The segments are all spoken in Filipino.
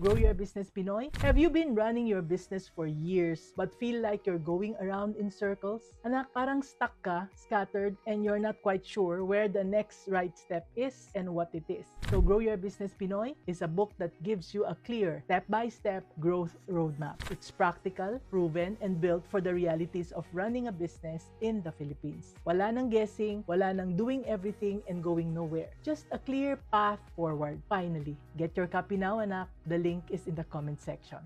Grow Your Business Pinoy? Have you been running your business for years but feel like you're going around in circles? Anak, parang stuck ka, scattered, and you're not quite sure where the next right step is and what it is. So Grow Your Business Pinoy is a book that gives you a clear, step-by-step growth roadmap. It's practical, proven, and built for the realities of running a business in the Philippines. Wala nang guessing, wala nang doing everything and going nowhere. Just a clear path forward. Finally, get your copy now, anak. The link is in the comment section.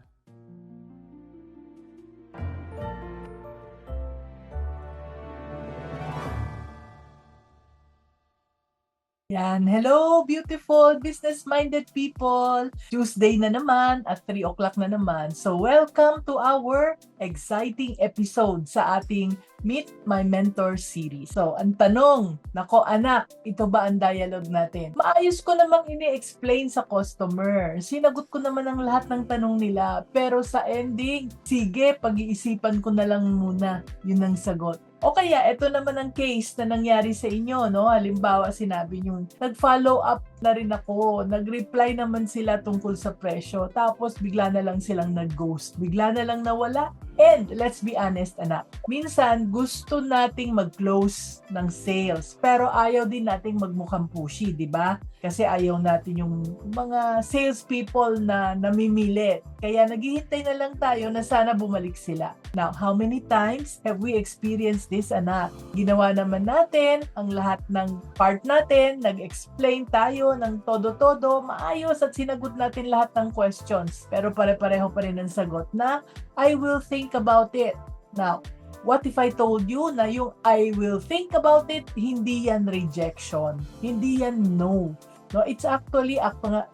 Yan. Hello, beautiful business-minded people! Tuesday na naman at 3 o'clock na naman. So welcome to our exciting episode sa ating Meet My Mentor series. So ang tanong, nako anak, ito ba ang dialogue natin? Maayos ko namang ini-explain sa customer. Sinagot ko naman ang lahat ng tanong nila. Pero sa ending, sige, pag-iisipan ko na lang muna. Yun ang sagot. O kaya, ito naman ang case na nangyari sa inyo, no? Halimbawa, sinabi nyo, nag-follow up na rin ako, nag-reply naman sila tungkol sa presyo, tapos bigla na lang silang nag-ghost, bigla na lang nawala. And let's be honest, anak, minsan gusto nating mag-close ng sales, pero ayaw din nating magmukhang pushy, di ba? Kasi ayaw natin yung mga salespeople na namimilit. Kaya naghihintay na lang tayo na sana bumalik sila. Now, how many times have we experienced this, anak? Ginawa naman natin ang lahat ng part natin, nag-explain tayo ng todo-todo, maayos at sinagot natin lahat ng questions. Pero pare-pareho pa rin ang sagot na, I will think about it. Now, what if I told you na yung I will think about it, hindi yan rejection, hindi yan no. No, it's actually,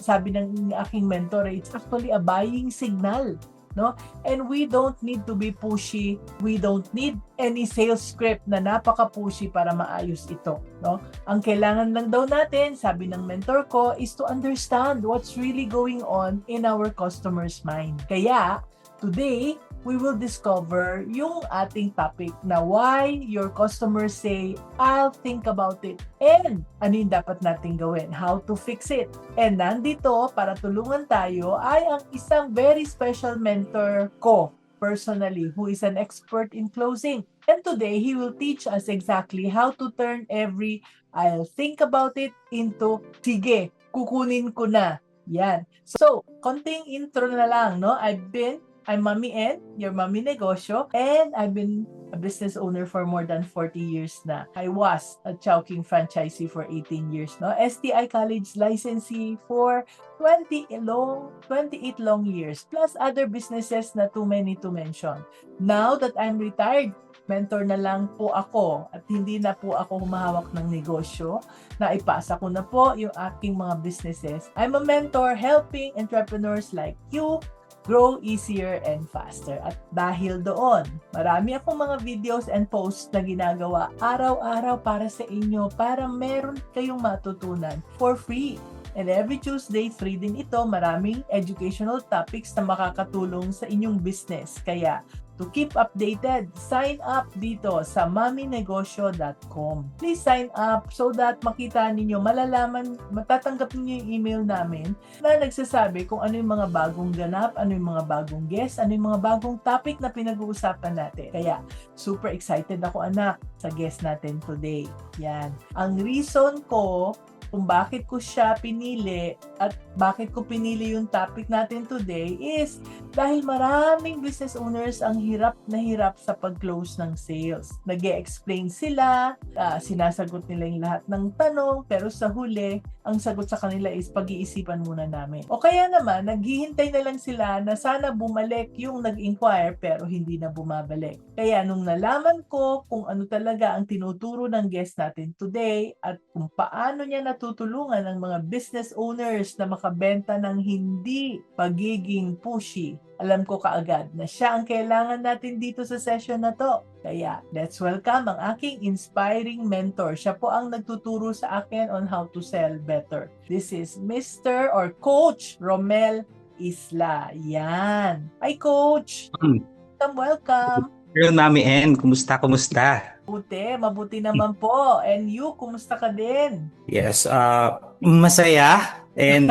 sabi ng aking mentor, it's actually a buying signal. No? And we don't need to be pushy. We don't need any sales script na napaka-pushy para maayos ito. No? Ang kailangan lang daw natin, sabi ng mentor ko, is to understand what's really going on in our customer's mind. Kaya, today, we will discover yung ating topic na why your customers say, I'll think about it. And ano yung dapat natin gawin? How to fix it? And nandito, para tulungan tayo, ay ang isang very special mentor ko, personally, who is an expert in closing. And today, he will teach us exactly how to turn every I'll think about it into, sige, kukunin ko na. Yan. So, konting intro na lang, no? I'm Mommy N, your Mommy Negosyo, and I've been a business owner for more than 40 years na. I was a Chowking franchisee for 18 years, no? STI College licensee for 28 long years, plus other businesses na too many to mention. Now that I'm retired, mentor na lang po ako at hindi na po ako humahawak ng negosyo. Naipasa ko na po yung aking mga businesses. I'm a mentor helping entrepreneurs like you grow easier and faster. At dahil doon, marami akong mga videos and posts na ginagawa araw-araw para sa inyo para meron kayong matutunan for free. And every Tuesday, free din ito, maraming educational topics na makakatulong sa inyong business. Kaya, to keep updated, sign up dito sa mommynegosyo.com. Please sign up so that makita ninyo, malalaman, matatanggap ninyo yung email namin na nagsasabi kung ano yung mga bagong ganap, ano yung mga bagong guest, ano yung mga bagong topic na pinag-uusapan natin. Kaya, super excited ako anak sa guest natin today. Yan. Ang reason ko kung bakit ko siya pinili at bakit ko pinili yung topic natin today is dahil maraming business owners ang hirap na hirap sa pag-close ng sales. Nag-e-explain sila, sinasagot nila yung lahat ng tanong, pero sa huli, ang sagot sa kanila is pag-iisipan muna namin. O kaya naman, naghihintay na lang sila na sana bumalik yung nag-inquire pero hindi na bumabalik. Kaya nung nalaman ko kung ano talaga ang tinuturo ng guest natin today at kung paano niya natutulungan ang mga business owners na makabenta ng hindi pagiging pushy, alam ko kaagad na siya ang kailangan natin dito sa session na to. Kaya, let's welcome ang aking inspiring mentor. Siya po ang nagtuturo sa akin on how to sell better. This is Mr. or Coach Romel Isla. Yan. Hi, Coach. Welcome. Hello, Mami N. Kumusta? Mabuti naman po. And you, kumusta ka din? Yes, masaya. And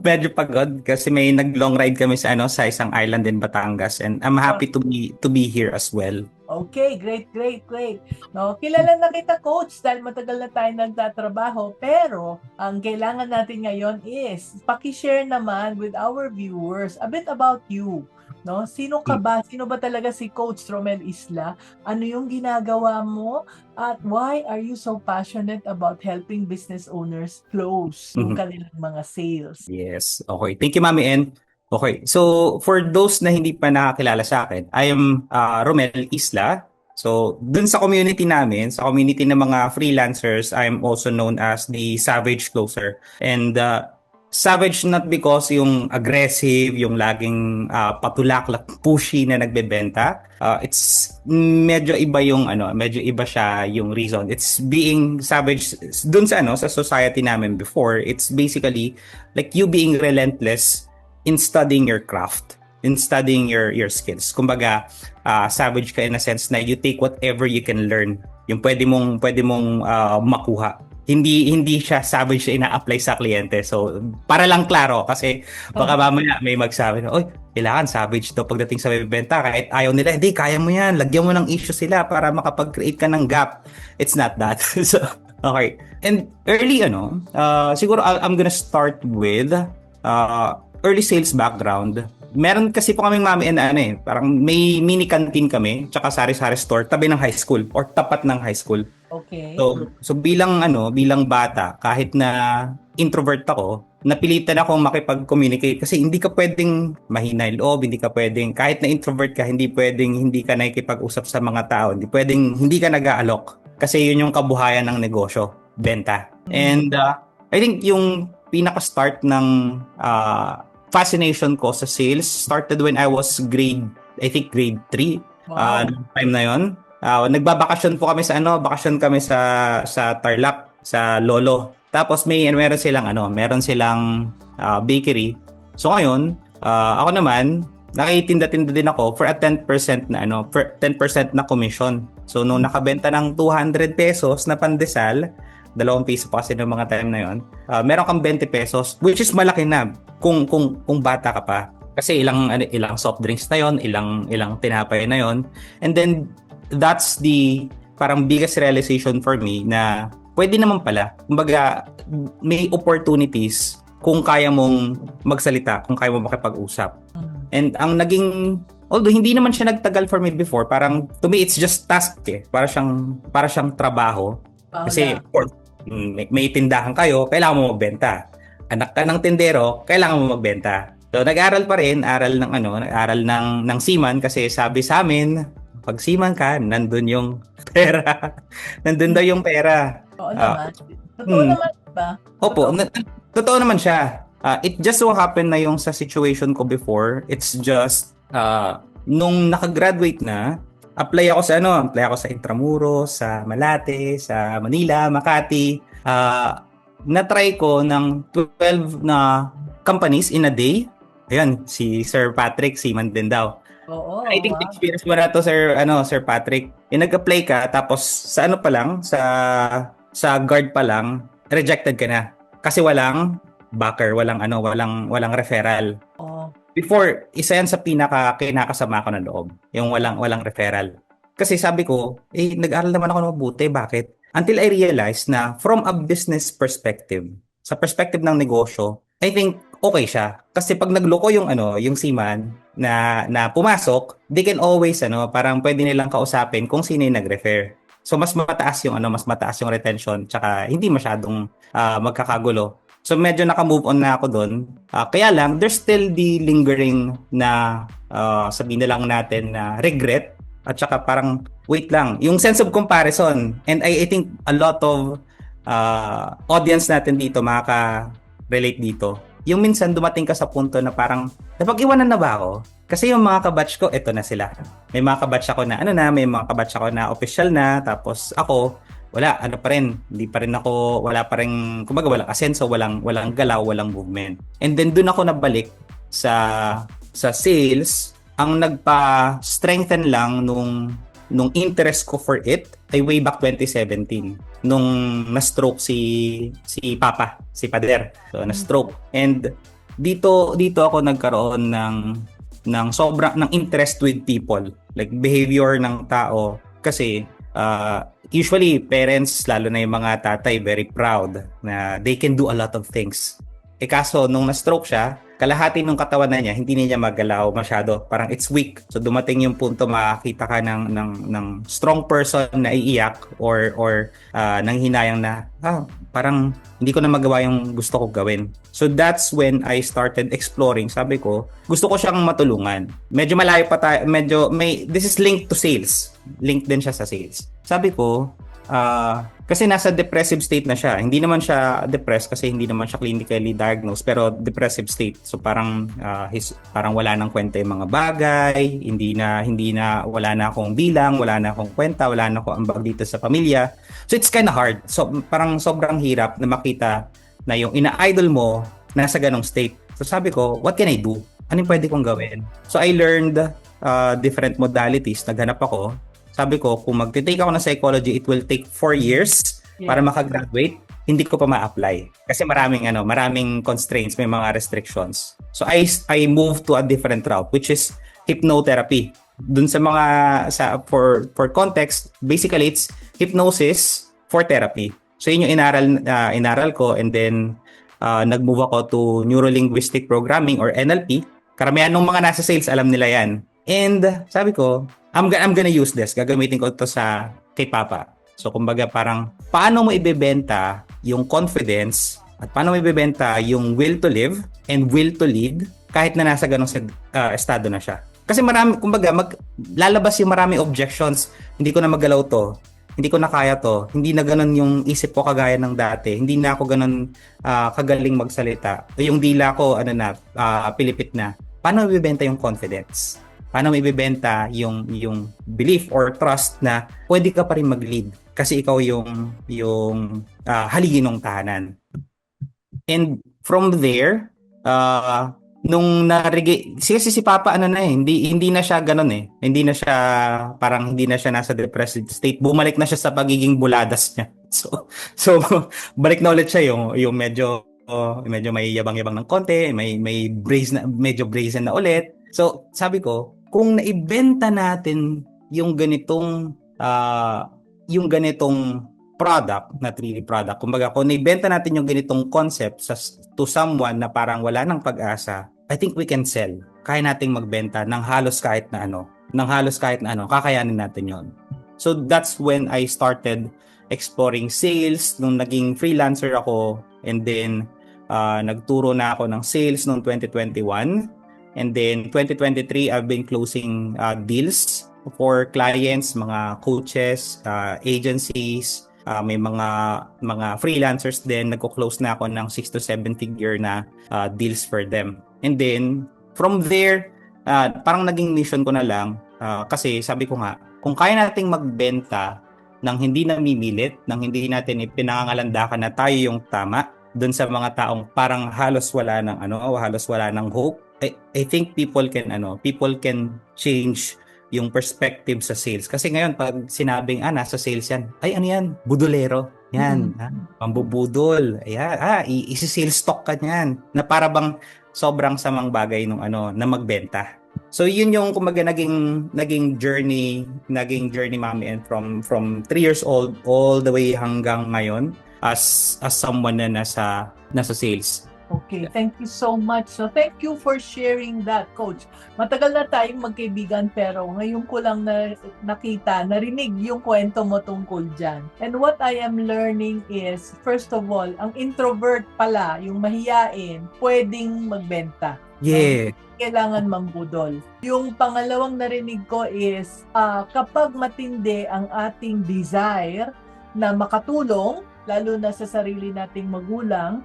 medyo pagod kasi may nag-long ride kami sa isang island in Batangas, and I'm happy to be here as well. Okay, great, great, great. No, kilala na kita, coach, dahil matagal na tayo nagtatrabaho, pero ang kailangan natin ngayon is paki-share naman with our viewers a bit about you. No, sino ka ba? Sino ba talaga si Coach Romel Isla? Ano yung ginagawa mo? At why are you so passionate about helping business owners close yung kanilang mga sales? Yes. Okay. Thank you, Mami N. Okay. So, for those na hindi pa nakakilala sa akin, I am Romel Isla. So, dun sa community namin, sa community ng mga freelancers, I am also known as the Savage Closer. And savage not because yung aggressive, yung laging patulaklak, pushy na nagbebenta. It's medyo iba yung medyo iba siya yung reason. It's being savage dun sa society namin before. It's basically like you being relentless in studying your craft, in studying your skills. Kumbaga, savage ka in a sense na you take whatever you can learn. Yung pwede mong makuha. Hindi siya savage na ina-apply sa kliyente. So, para lang klaro, kasi baka mamaya may magsabi na, oy, kailangan savage to pagdating sa benta. Kahit ayaw nila, hindi, kaya mo yan. Lagyan mo ng issue sila para makapag-create ka ng gap. It's not that. So, okay. And early, siguro I'm gonna start with early sales background. Meron kasi po kaming Mami and parang may mini canteen kami, tsaka sari-sari store tabi ng high school or tapat ng high school. Okay. So bilang bata, kahit na introvert ako, napilitan akong makipag-communicate kasi hindi ka pwedeng mahina yung loob, hindi ka pwedeng, kahit na introvert ka, hindi pwedeng hindi ka nakikipag-usap sa mga tao, hindi pwedeng hindi ka nag-aalok kasi yun yung kabuhayan ng negosyo, benta. And I think yung pinaka-start ng fascination ko sa sales started when I was grade 3. Wow. Time na yon. Nagbabakasyon po kami bakasyon kami sa Tarlac, sa Lolo. Tapos meron silang bakery. So ngayon, ako naman nakitinda-tinda din ako for a 10% na 10% na commission. So nung nakabenta ng 200 pesos na pandesal, 2 piso pa kasi ng mga time na yon. Meron kang 20 pesos, which is malaki na kung bata ka pa. Kasi ilang soft drinks na yon, ilang tinapay na yon. And then that's the parang biggest realization for me na pwede naman pala. Kumbaga, may opportunities kung kaya mong magsalita, kung kaya mong makipag-usap. And ang although hindi naman siya nagtagal for me before, parang to me it's just task Para siyang trabaho. Kasi may tindahan kayo, kailangan mo magbenta. Anak ka ng tindero, kailangan mo magbenta. So nag-aral pa rin, nag-aral ng seaman kasi sabi sa amin, pag seaman ka, nandun yung pera. Nandun daw yung pera. Oo naman. Totoo naman ba? Opo, totoo naman siya. It just so happened na yung sa situation ko before, it's just nung nakagraduate na, apply ako sa Intramuros, sa Malate, sa Manila, Makati. Na-try ko ng 12 na companies in a day. Ayan, si Sir Patrick, seaman din daw. Oo. I think experience mo na to, Sir Patrick. Yung nag-apply ka, tapos sa pa lang, sa guard pa lang, rejected ka na. Kasi walang backer, walang referral. Oo. Before, isa yan sa kinakasama ko ng loob. Yung walang referral. Kasi sabi ko, nag-aral naman ako ng mabuti. Bakit? Until I realized na from a business perspective, sa perspective ng negosyo, I think okay siya. Kasi pag nagloko yung seaman na pumasok, they can always parang pwede nilang kausapin kung sino yung nag-refer. So mas mataas yung retention, tsaka hindi masyadong magkakagulo. So medyo naka-move on na ako doon. Kaya lang, there's still the lingering na sabihin na lang natin na regret at saka parang wait lang. Yung sense of comparison. And I think a lot of audience natin dito makaka-relate dito. Yung minsan dumating ka sa punto na parang napag-iwanan na ba ako? Kasi yung mga kabatch ko, eto na sila. May mga kabatch ako na may mga kabatch ako na official na, tapos ako wala, pa rin. Hindi pa rin ako, wala pa rin, kumbaga walang asenso, walang galaw, walang movement. And then doon ako nabalik sa sales. Ang nagpa-strengthen lang nung nung interest ko for it ay way back 2017 nung na-stroke si Papa, si Pader. So na-stroke. And dito ako nagkaroon ng sobrang ng interest with people, like behavior ng tao kasi usually parents, lalo na yung mga tatay, very proud na they can do a lot of things. Kaso nung na-stroke siya, kalahati ng katawan na niya, hindi niya magalaw masyado. Parang it's weak. So dumating yung punto makakita ka ng strong person na iiyak or nanghinayang na parang hindi ko na magawa yung gusto ko gawin. So that's when I started exploring. Sabi ko, gusto ko siyang matulungan. Medyo malayo pa tayo, this is linked to sales. Linked din siya sa sales. Sabi ko, kasi nasa depressive state na siya. Hindi naman siya depressed kasi hindi naman siya clinically diagnosed, pero depressive state. So parang parang wala nang kwenta yung mga bagay, hindi na wala na akong bilang, wala na akong kwenta, wala na akong ambag dito sa pamilya. So it's kind of hard. So parang sobrang hirap na makita na yung ina-idol mo nasa ganong state. So sabi ko, what can I do? Ano yung pwede kong gawin? So I learned different modalities. Naghanap ako. Sabi ko, kung magte-take ako ng psychology, it will take 4 years para makagraduate. Hindi ko pa ma-apply. Kasi maraming constraints, may mga restrictions. So I moved to a different route, which is hypnotherapy. Dun sa for context, basically it's hypnosis for therapy. So yun yung inaral ko, and then nag-move ako to neuro-linguistic programming or NLP. Karamihan ng mga nasa sales, alam nila yan. And sabi ko, I'm gonna use this. Gagamitin ko ito kay Papa. So kumbaga parang paano mo ibebenta yung confidence at paano mo ibebenta yung will to live and will to lead kahit na nasa ganong estado na siya. Kasi lalabas yung maraming objections. Hindi ko na magalaw to. Hindi ko na kaya to. Hindi na ganun yung isip ko kagaya ng dati. Hindi na ako ganun kagaling magsalita. Yung dila ko pilipit na. Paano mo ibebenta yung confidence? Paano mo ibebenta yung belief or trust na pwede ka pa rin mag-lead kasi ikaw yung haligi ng tahanan. And from there, nung kasi si Papa hindi na siya ganoon Hindi na siya hindi na siya nasa depressive state. Bumalik na siya sa pagiging buladas niya. So balik na ulit siya yung medyo may yabang-yabang ng konti, may medyo brazen na ulit. So sabi ko, kung naibenta natin yung ganitong product na 3D product, kumbaga kung naibenta natin yung ganitong concept to someone na parang wala ng pag-asa, I think we can sell. Kaya nating magbenta ng halos kahit na ano, kakayanin natin yon. So that's when I started exploring sales nung naging freelancer ako, and then nagturo na ako ng sales noong 2021. And then 2023, I've been closing deals for clients, mga coaches, agencies, may mga freelancers din. Nagko-close na ako ng 6 to 7 figure na deals for them. And then from there, parang naging mission ko na lang kasi sabi ko nga, kung kaya nating magbenta ng hindi namimilit, ng hindi natin ipinangangalandakan na tayo yung tama doon sa mga taong parang halos wala ng hope. I think people can change yung perspective sa sales. Kasi ngayon, pag sinabing, nasa sales yan, ay, ano yan? Budolero. Yan. Pambubudol. Ayan. Isi-sales stock ka yan. Na para bang sobrang samang bagay na magbenta. So, yun yung kumbaga naging journey, Mami, and from 3 years old all the way hanggang ngayon as someone na nasa sales. Okay, thank you so much. So thank you for sharing that, Coach. Matagal na tayong magkaibigan pero ngayon ko lang narinig yung kwento mo tungkol dyan. And what I am learning is, first of all, ang introvert pala, yung mahiyain, pwedeng magbenta. Yeah. Kailangan mangbudol. Yung pangalawang narinig ko is, kapag matindi ang ating desire na makatulong, lalo na sa sarili nating magulang,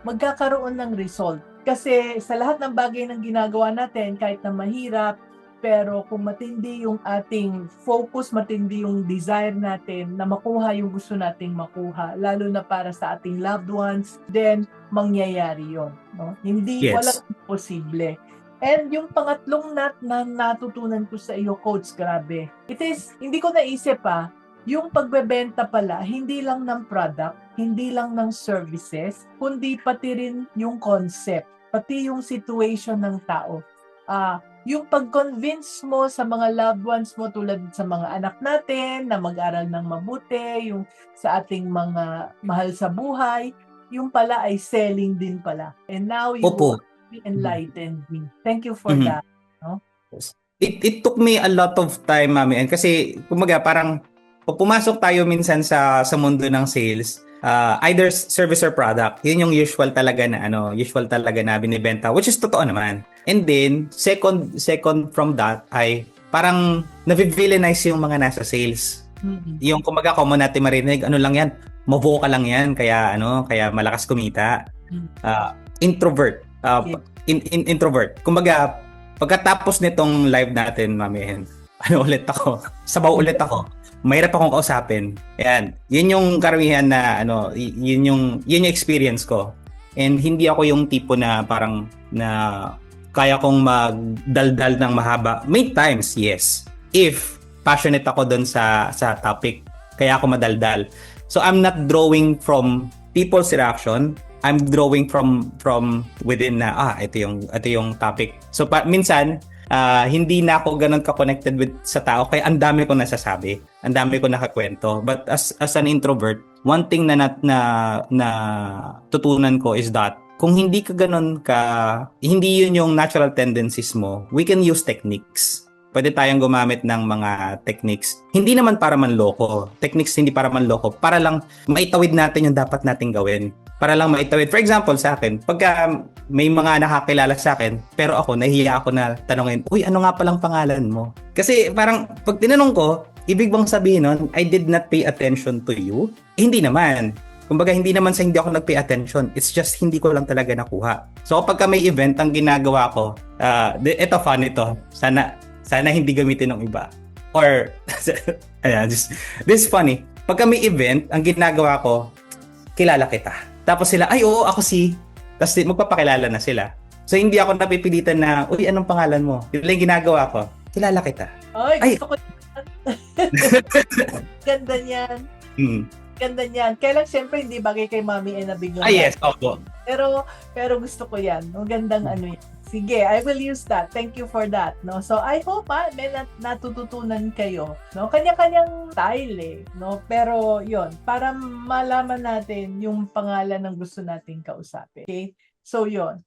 magkakaroon ng result. Kasi sa lahat ng bagay na ginagawa natin, kahit na mahirap, pero kung matindi yung ating focus, matindi yung desire natin na makuha yung gusto nating makuha, lalo na para sa ating loved ones, then mangyayari yon. No? Hindi, Yes. walang imposible. And yung pangatlong na natutunan ko sa iyo, Coach, grabe. Hindi ko naisip yung pagbebenta pala, hindi lang ng product, hindi lang ng services, kundi pati rin yung concept, pati yung situation ng tao. Yung pag-convince mo sa mga loved ones mo tulad sa mga anak natin na mag-aral ng mabuti, yung sa ating mga mahal sa buhay, yung pala ay selling din pala. And now you Opo. enlightened me. Thank you for Mhm. that. No? It took me a lot of time, Mami N, kasi kumaga parang pag pumasok tayo minsan sa mundo ng sales, either service or product, yun yung usual talaga na binibenta, which is totoo naman. And then second from that ay parang navi-villainize yung mga nasa sales. Mhm. Yung kumaga common natin marinig, ano lang yan, maboka lang yan, kaya malakas kumita. Introvert. Introvert. Kumbaga, pagkatapos nitong live natin, Mami Hen, sabaw ulit ako. Mahirap akong kausapin. Ayan. Yun yung karamihan na yun yung experience ko. And hindi ako yung tipo na parang na kaya kong magdaldal ng mahaba. May times, yes. If passionate ako doon sa topic, kaya ako madaldal. So I'm not drawing from people's reaction. I'm drawing from within na ito yung topic. So minsan hindi na ako ganun ka-connected with sa tao kaya ang dami ko nasasabi, ang dami ko nakakwento. But as an introvert, one thing na tutunan ko is that kung hindi ka ganun hindi yun yung natural tendencies mo, we can use techniques. Pwede tayong gumamit ng mga techniques. Hindi naman para manloko. Techniques hindi para manloko. Para lang maitawid natin yung dapat nating gawin. Para lang maitawid. For example, sa akin, pagka may mga nakakilala sa akin, pero ako, nahihiya ako na tanongin, uy, ano nga palang pangalan mo? Kasi parang, pag tinanong ko, ibig bang sabihin nun, I did not pay attention to you? Hindi naman. Kumbaga, hindi naman sa hindi ako nag-pay attention. It's just hindi ko lang talaga nakuha. So, pagka may event, ang ginagawa ko, ito fun ito. Sana hindi gamitin ng iba. Or, this is funny. Pagka may event, ang ginagawa ko, kilala kita. Tapos sila, ay oo, ako si... Tapos magpapakilala na sila. So, hindi ako napipilitan na, uy, anong pangalan mo? Yun lang yung ginagawa ko. Kilala kita. Ay, gusto ko yan. Ganda niyan. Ganda niyan. Kaya lang, siyempre, hindi bagay kay Mami na biglang. Yes, opo. Pero gusto ko yan. Ang gandang yan. Sige, I will use that. Thank you for that. No? So, I hope may natututunan kayo. No? Kanya-kanyang style no? Pero, yon para malaman natin yung pangalan ng gusto nating kausapin. Okay? So, yon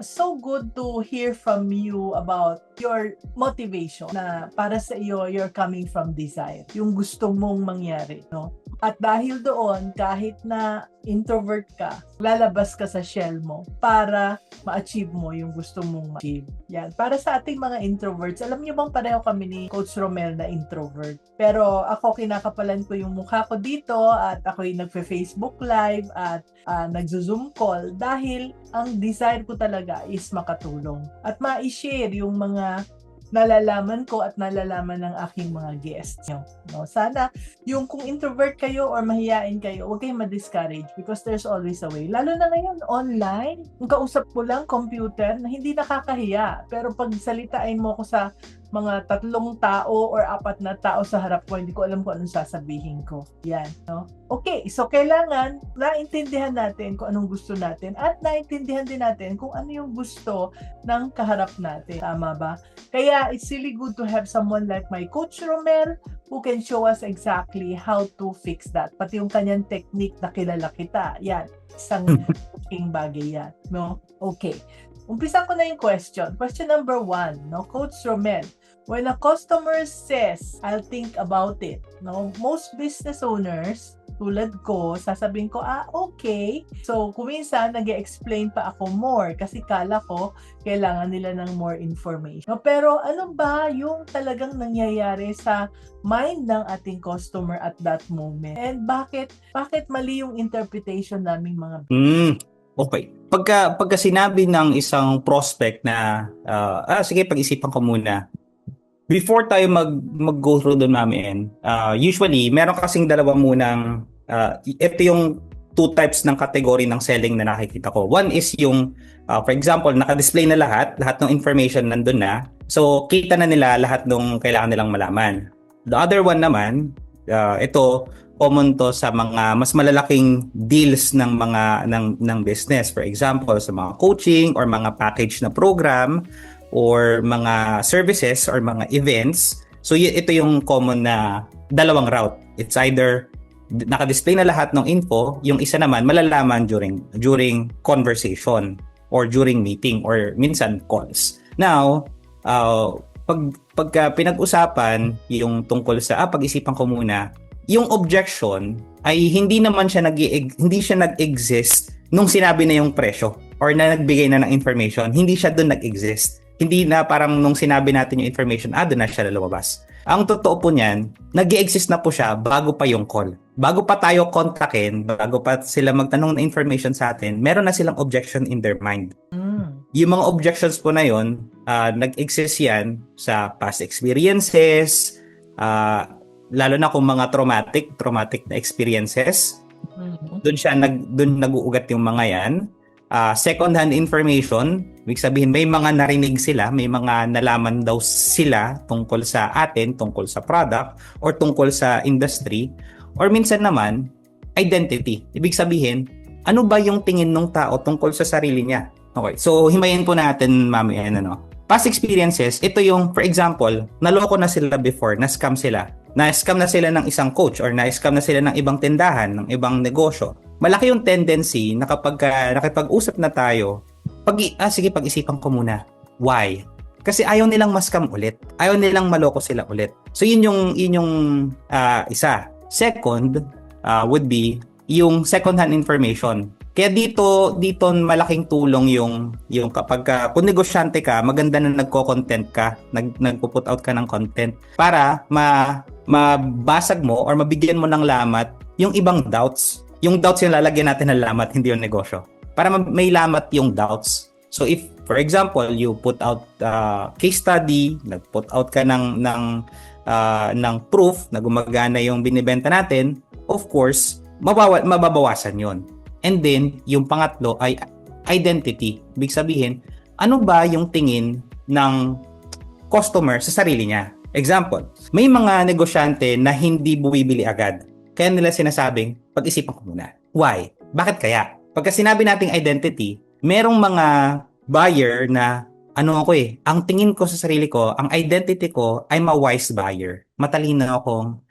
so good to hear from you about your motivation na para sa iyo, you're coming from desire. Yung gusto mong mangyari. No? At dahil doon, kahit na introvert ka, lalabas ka sa shell mo para ma-achieve mo yung gusto mong ma-achieve. Yan. Para sa ating mga introverts, alam niyo bang pareho kami ni Coach Romel na introvert? Pero ako, kinakapalan ko yung mukha ko dito at ako'y nagfe-Facebook Live at nagzo-Zoom call dahil ang desire ko talaga is makatulong at ma-share yung mga nalalaman ko at nalalaman ng aking mga guests. No? Sana, yung kung introvert kayo or mahiyain kayo, huwag kayong ma-discourage because there's always a way. Lalo na ngayon, online, kung kausap mo lang computer na hindi nakakahiya. Pero pag salitain mo ko sa mga 3 tao or 4 na tao sa harap ko, hindi ko alam kung anong sasabihin ko. Yan, no? Okay, so kailangan naintindihan natin kung anong gusto natin at naintindihan din natin kung ano yung gusto ng kaharap natin. Tama ba? Kaya it's really good to have someone like my Coach Romel who can show us exactly how to fix that. Pati yung kanyang technique na kilala kita. Yan, isang king bagay yan. No? Okay. Umpisa ko na yung question. Question number 1, no? Coach Romel, when a customer says, I'll think about it, no? Most business owners, tulad ko, sasabihin ko, okay. So, kuminsan, nag-explain pa ako more kasi kala ko, kailangan nila ng more information. No? Pero ano ba yung talagang nangyayari sa mind ng ating customer at that moment? And bakit mali yung interpretation naming mga Okay. Pagka sinabi ng isang prospect na sige, pag-isipan ko muna. Before tayo mag-go through doon, Mami N, usually meron kasing dalawa munang ito yung two types ng category ng selling na nakikita ko. One is yung, for example, naka-display na lahat ng information nandun na. So, kita na nila lahat ng kailangan nilang malaman. The other one naman, ito, common to sa mga mas malalaking deals ng mga ng business. For example, sa mga coaching or mga package na program or mga services or mga events. So, ito yung common na dalawang route. It's either naka-display na lahat ng info, yung isa naman malalaman during conversation or during meeting or minsan calls. Now, pag pinag-usapan yung tungkol sa pag-isipan ko muna, yung objection ay hindi siya nag-exist nung sinabi na yung presyo or na nagbigay na ng information. Hindi siya doon nag-exist. Hindi na parang nung sinabi natin yung information, doon na siya lumabas. Ang totoo po niyan, nag-i-exist na po siya bago pa yung call. Bago pa tayo kontakin, bago pa sila magtanong na information sa atin, meron na silang objection in their mind. Yung mga objections po na yun, nag-exist yan sa past experiences, lalo na kung mga traumatic na experiences. Doon nag-uugat yung mga yan. Second-hand information, ibig sabihin may mga narinig sila, may mga nalaman daw sila tungkol sa atin, tungkol sa product, or tungkol sa industry, or minsan naman, identity. Ibig sabihin, ano ba yung tingin ng tao tungkol sa sarili niya? Okay, so himayin po natin, Mami, past experiences, ito yung, for example, naloko na sila before, na-scam sila. Na-scam na sila ng isang coach or na-scam na sila ng ibang tindahan, ng ibang negosyo. Malaki yung tendency na kapag nakipag-usap na tayo, sige, pag-isipan ko muna. Why? Kasi ayaw nilang ma-scam ulit. Ayaw nilang maloko sila ulit. So yun yung isa. Second would be yung second-hand information. Kaya dito malaking tulong yung kapag kung negosyante ka, maganda na nagko-content ka, nagpo-put out ka ng content para mabasag mo or mabigyan mo ng lamat yung ibang doubts. Yung doubts yung lalagyan natin ng lamat, hindi yung negosyo. Para may lamat yung doubts. So if, for example, you put out case study, nag-put out ka ng proof na gumagana yung binibenta natin, of course, mababawasan yon. And then, yung pangatlo ay identity. Ibig sabihin, ano ba yung tingin ng customer sa sarili niya? Example, may mga negosyante na hindi bumibili agad. Kaya nila sinasabing, pag-isipan ko muna. Why? Bakit kaya? Pagka sinabi nating identity, merong mga buyer na, ang tingin ko sa sarili ko, ang identity ko ay ma-wise buyer. Matalino akong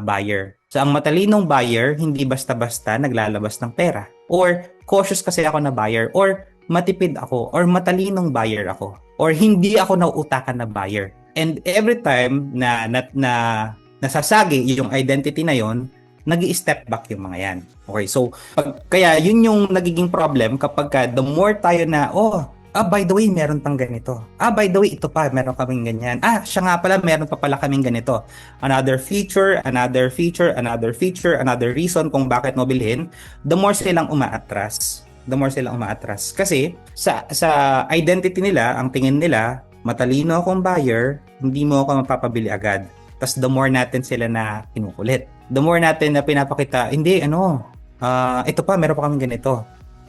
buyer. So, ang matalinong buyer, hindi basta-basta naglalabas ng pera. Or, cautious kasi ako na buyer. Or, matipid ako. Or, matalinong buyer ako. Or, hindi ako nauutakan na buyer. And every time na nasasagi yung identity na yon, nag-i-step back yung mga yan. Okay, so, kaya yun yung nagiging problem kapag the more tayo na, by the way, meron pang ganito. By the way, ito pa, meron kaming ganyan. Siya nga pala, meron pa pala kaming ganito. Another feature, another reason kung bakit mo bilhin, the more silang umaatras. Kasi, sa identity nila, ang tingin nila, matalino akong buyer, hindi mo ako mapapabili agad. Tapos, the more natin sila na kinukulit. The more natin na pinapakita, hindi, ito pa, meron pa kaming ganito.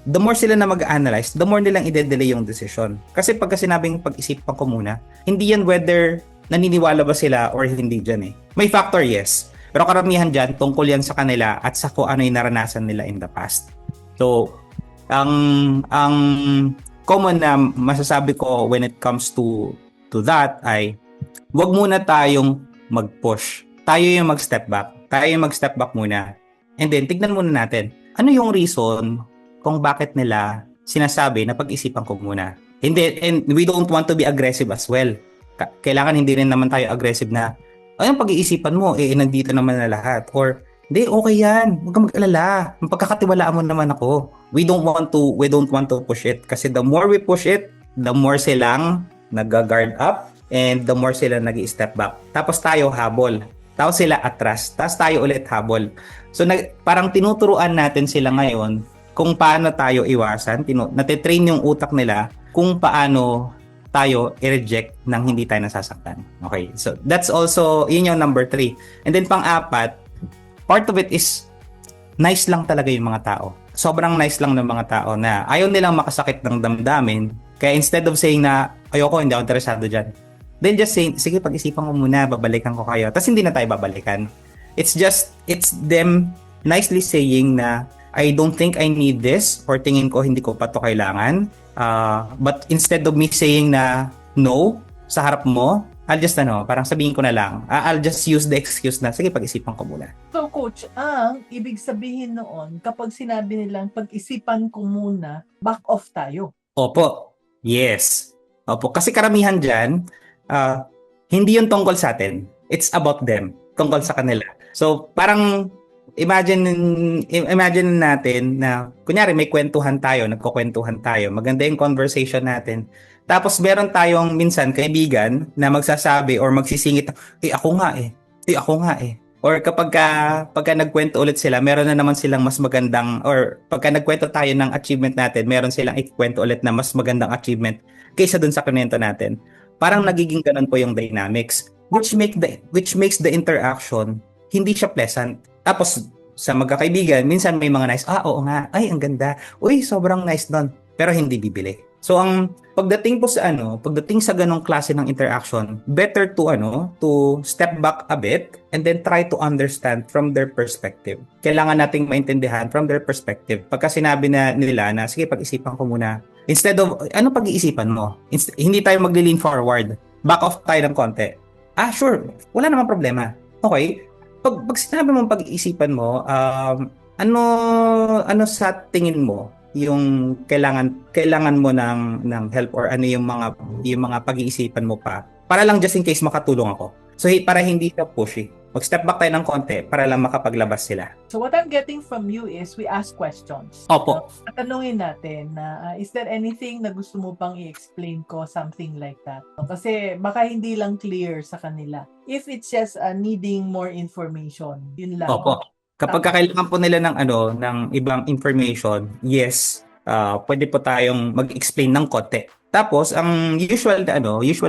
The more sila na mag-analyze, the more nilang i-delay yung decision. Kasi pagka sinabing pag-isipan ko muna, hindi yan whether naniniwala ba sila or hindi dyan eh. May factor, yes. Pero karamihan dyan, tungkol yan sa kanila at sa kung ano yung naranasan nila in the past. So, ang common na masasabi ko when it comes to that ay, wag muna tayong mag-push. Tayo yung mag-step back. Tayo yung mag-step back muna. And then, tignan muna natin, ano yung reason kung bakit nila sinasabi na pag-isipan ko muna. Hindi, and we don't want to be aggressive as well. Kailangan hindi rin naman tayo aggressive na, ayun, pag-iisipan mo, nandito naman na lahat. Or, hindi, okay yan. Huwag kang mag-alala. Pagkakatiwalaan mo naman ako. We don't want to push it. Kasi the more we push it, the more silang nag-guard up and the more sila nag-i-step back. Tapos tayo habol. Tapos sila atras. Tapos tayo ulit habol. So, parang tinuturuan natin sila ngayon kung paano tayo iwasan, natitrain yung utak nila kung paano tayo i-reject nang hindi tayo nasasaktan. Okay, so that's also, yun yung number 3. And then pang-apat, part of it is nice lang talaga yung mga tao. Sobrang nice lang ng mga tao na ayaw nilang makasakit ng damdamin. Kaya instead of saying na, ayoko, hindi ako interesado dyan, then just say, sige, pag-isipan ko muna, babalikan ko kayo. Tapos hindi na tayo babalikan. It's them nicely saying na, I don't think I need this, or tingin ko hindi ko pa to kailangan. But instead of me saying na, no, sa harap mo, I'll just parang sabihin ko na lang, I'll just use the excuse na, sige, pag-isipan ko muna. So coach, ang ibig sabihin noon, kapag sinabi nilang pag-isipan ko muna, back off tayo. Opo. Yes. Opo. Kasi karamihan dyan, hindi yun tungkol sa atin. It's about them. Tungkol sa kanila. So, parang imagine natin na, kunyari may kwentuhan tayo, nagkukwentuhan tayo, maganda yung conversation natin. Tapos meron tayong minsan kaibigan na magsasabi or magsisingit, ako nga eh. Or pagka nagkwento ulit sila, meron na naman silang mas magandang, or pagka nagkwento tayo ng achievement natin, meron silang ikwento ulit na mas magandang achievement kaysa dun sa kwento natin. Parang nagiging ganun po yung dynamics, which makes the interaction hindi siya pleasant. Tapos sa magkakaibigan, minsan may mga nice, oo nga, ay ang ganda, uy sobrang nice nun, pero hindi bibili. So ang pagdating sa ganong klase ng interaction, better to step back a bit and then try to understand from their perspective. Kailangan nating maintindihan from their perspective. Pagka sinabi na nila na sige, pag-isipan ko muna. Instead of pag-iisipan mo? Hindi tayo mag-lean forward. Back off tayo ng konti. Sure, wala namang problema. Okay. Pag sinabi mong pag-iisipan mo, ano sa tingin mo yung kailangan mo ng help, or ano yung mga pag-iisipan mo pa para lang just in case makatulong ako. So para hindi ka pushy. Mag-step back tayo ng konti para lang makapaglabas sila. So what I'm getting from you is we ask questions. Opo. Tanungin natin na is there anything na gusto mo pang i-explain ko, something like that. Kasi baka hindi lang clear sa kanila. If it's just needing more information, yun lang. Opo. Kapag kailangan po nila ng ibang information, yes, pwede po tayong mag-explain ng konti. Tapos ang usual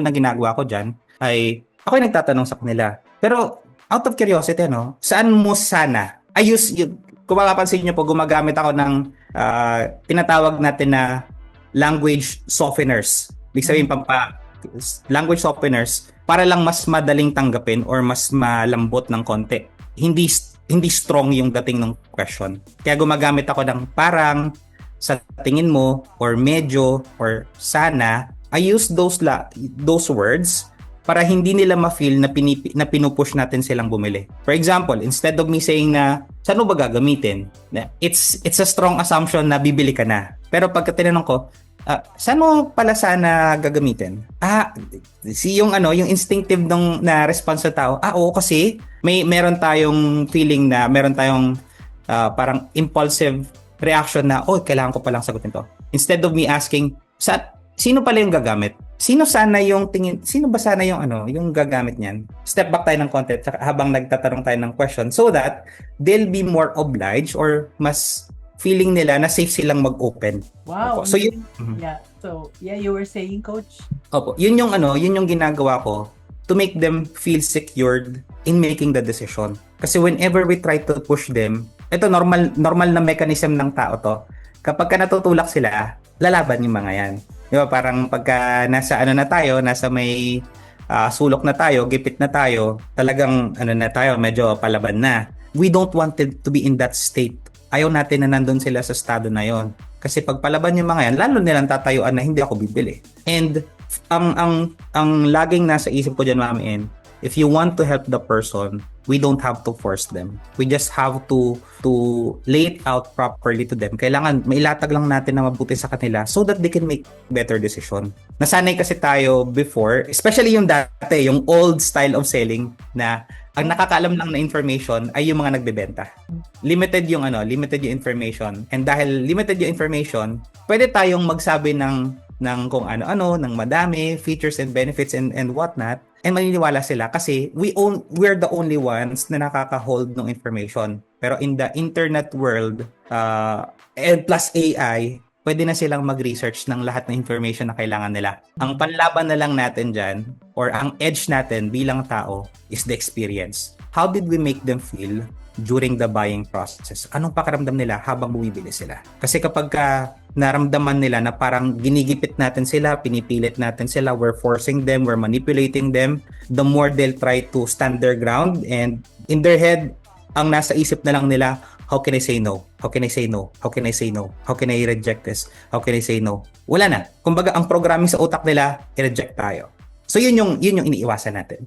na ginagawa ko diyan ay ako yung nagtatanong sa kanila. Pero out of curiosity, saan mo sana? Kung makapansin niyo po, gumagamit ako ng tinatawag natin na language softeners. Ibig sabihin language softeners para lang mas madaling tanggapin or mas malambot ng konti. Hindi strong yung dating ng question. Kaya gumagamit ako ng parang, sa tingin mo, or medyo, or sana. I use those words para hindi nila ma-feel na pinupush natin silang bumili. For example, instead of me saying na, saan mo ba gagamitin? It's a strong assumption na bibili ka na. Pero pagka tinanong ko, saan mo pala sana gagamitin? Yung instinctive na response ng tao, oo kasi meron tayong feeling na meron tayong parang impulsive reaction na, kailangan ko palang sagutin to. Instead of me asking, sino pala yung gagamit? Sino ba sana yung gagamit niyan? Step back tayo ng konti habang nagtatanong tayo ng question so that they'll be more obliged or mas feeling nila na safe silang mag-open. Wow. Opo. So yun, yeah. So, you were saying, coach? Opo. Yun yung ginagawa ko to make them feel secured in making the decision. Kasi whenever we try to push them, ito normal na mechanism ng tao to. Kapag ka natutulak sila, lalaban yung mga yan. Di ba? Parang pagka nasa may sulok na tayo, gipit na tayo, talagang na tayo, medyo palaban na. We don't want it to be in that state. Ayaw natin na nandun sila sa estado na yon. Kasi pag palaban yung mga yan, lalo nilang tatayuan na hindi ako bibili. And ang laging nasa isip ko dyan, Ma'am En, if you want to help the person, we don't have to force them. We just have to lay it out properly to them. Kailangan mailatag lang natin na mabuti sa kanila so that they can make better decision. Nasanay kasi tayo before, especially yung dati, yung old style of selling na ang nakakaalam lang na information ay yung mga nagbebenta. Limited yung information. And dahil limited yung information, pwede tayong magsabi ng kung ano-ano, ng madami, features and benefits and whatnot. And maniniwala sila kasi we're the only ones na nakaka-hold ng information. Pero in the internet world, and plus AI, pwede na silang mag-research ng lahat ng information na kailangan nila. Ang panlaban na lang natin dyan, or ang edge natin bilang tao, is the experience. how did we make them feel during the buying process? Anong pakiramdam nila habang bumibili sila? Kasi kapag naramdaman nila na parang ginigipit natin sila, pinipilit natin sila, we're forcing them, we're manipulating them, the more they'll try to stand their ground, and in their head, ang nasa isip na lang nila, how can I say no? How can I say no? How can I say no? How can I reject this? How can I say no? Wala na. Kumbaga, ang programming sa utak nila, i-reject tayo. So yun yung iniiwasan natin.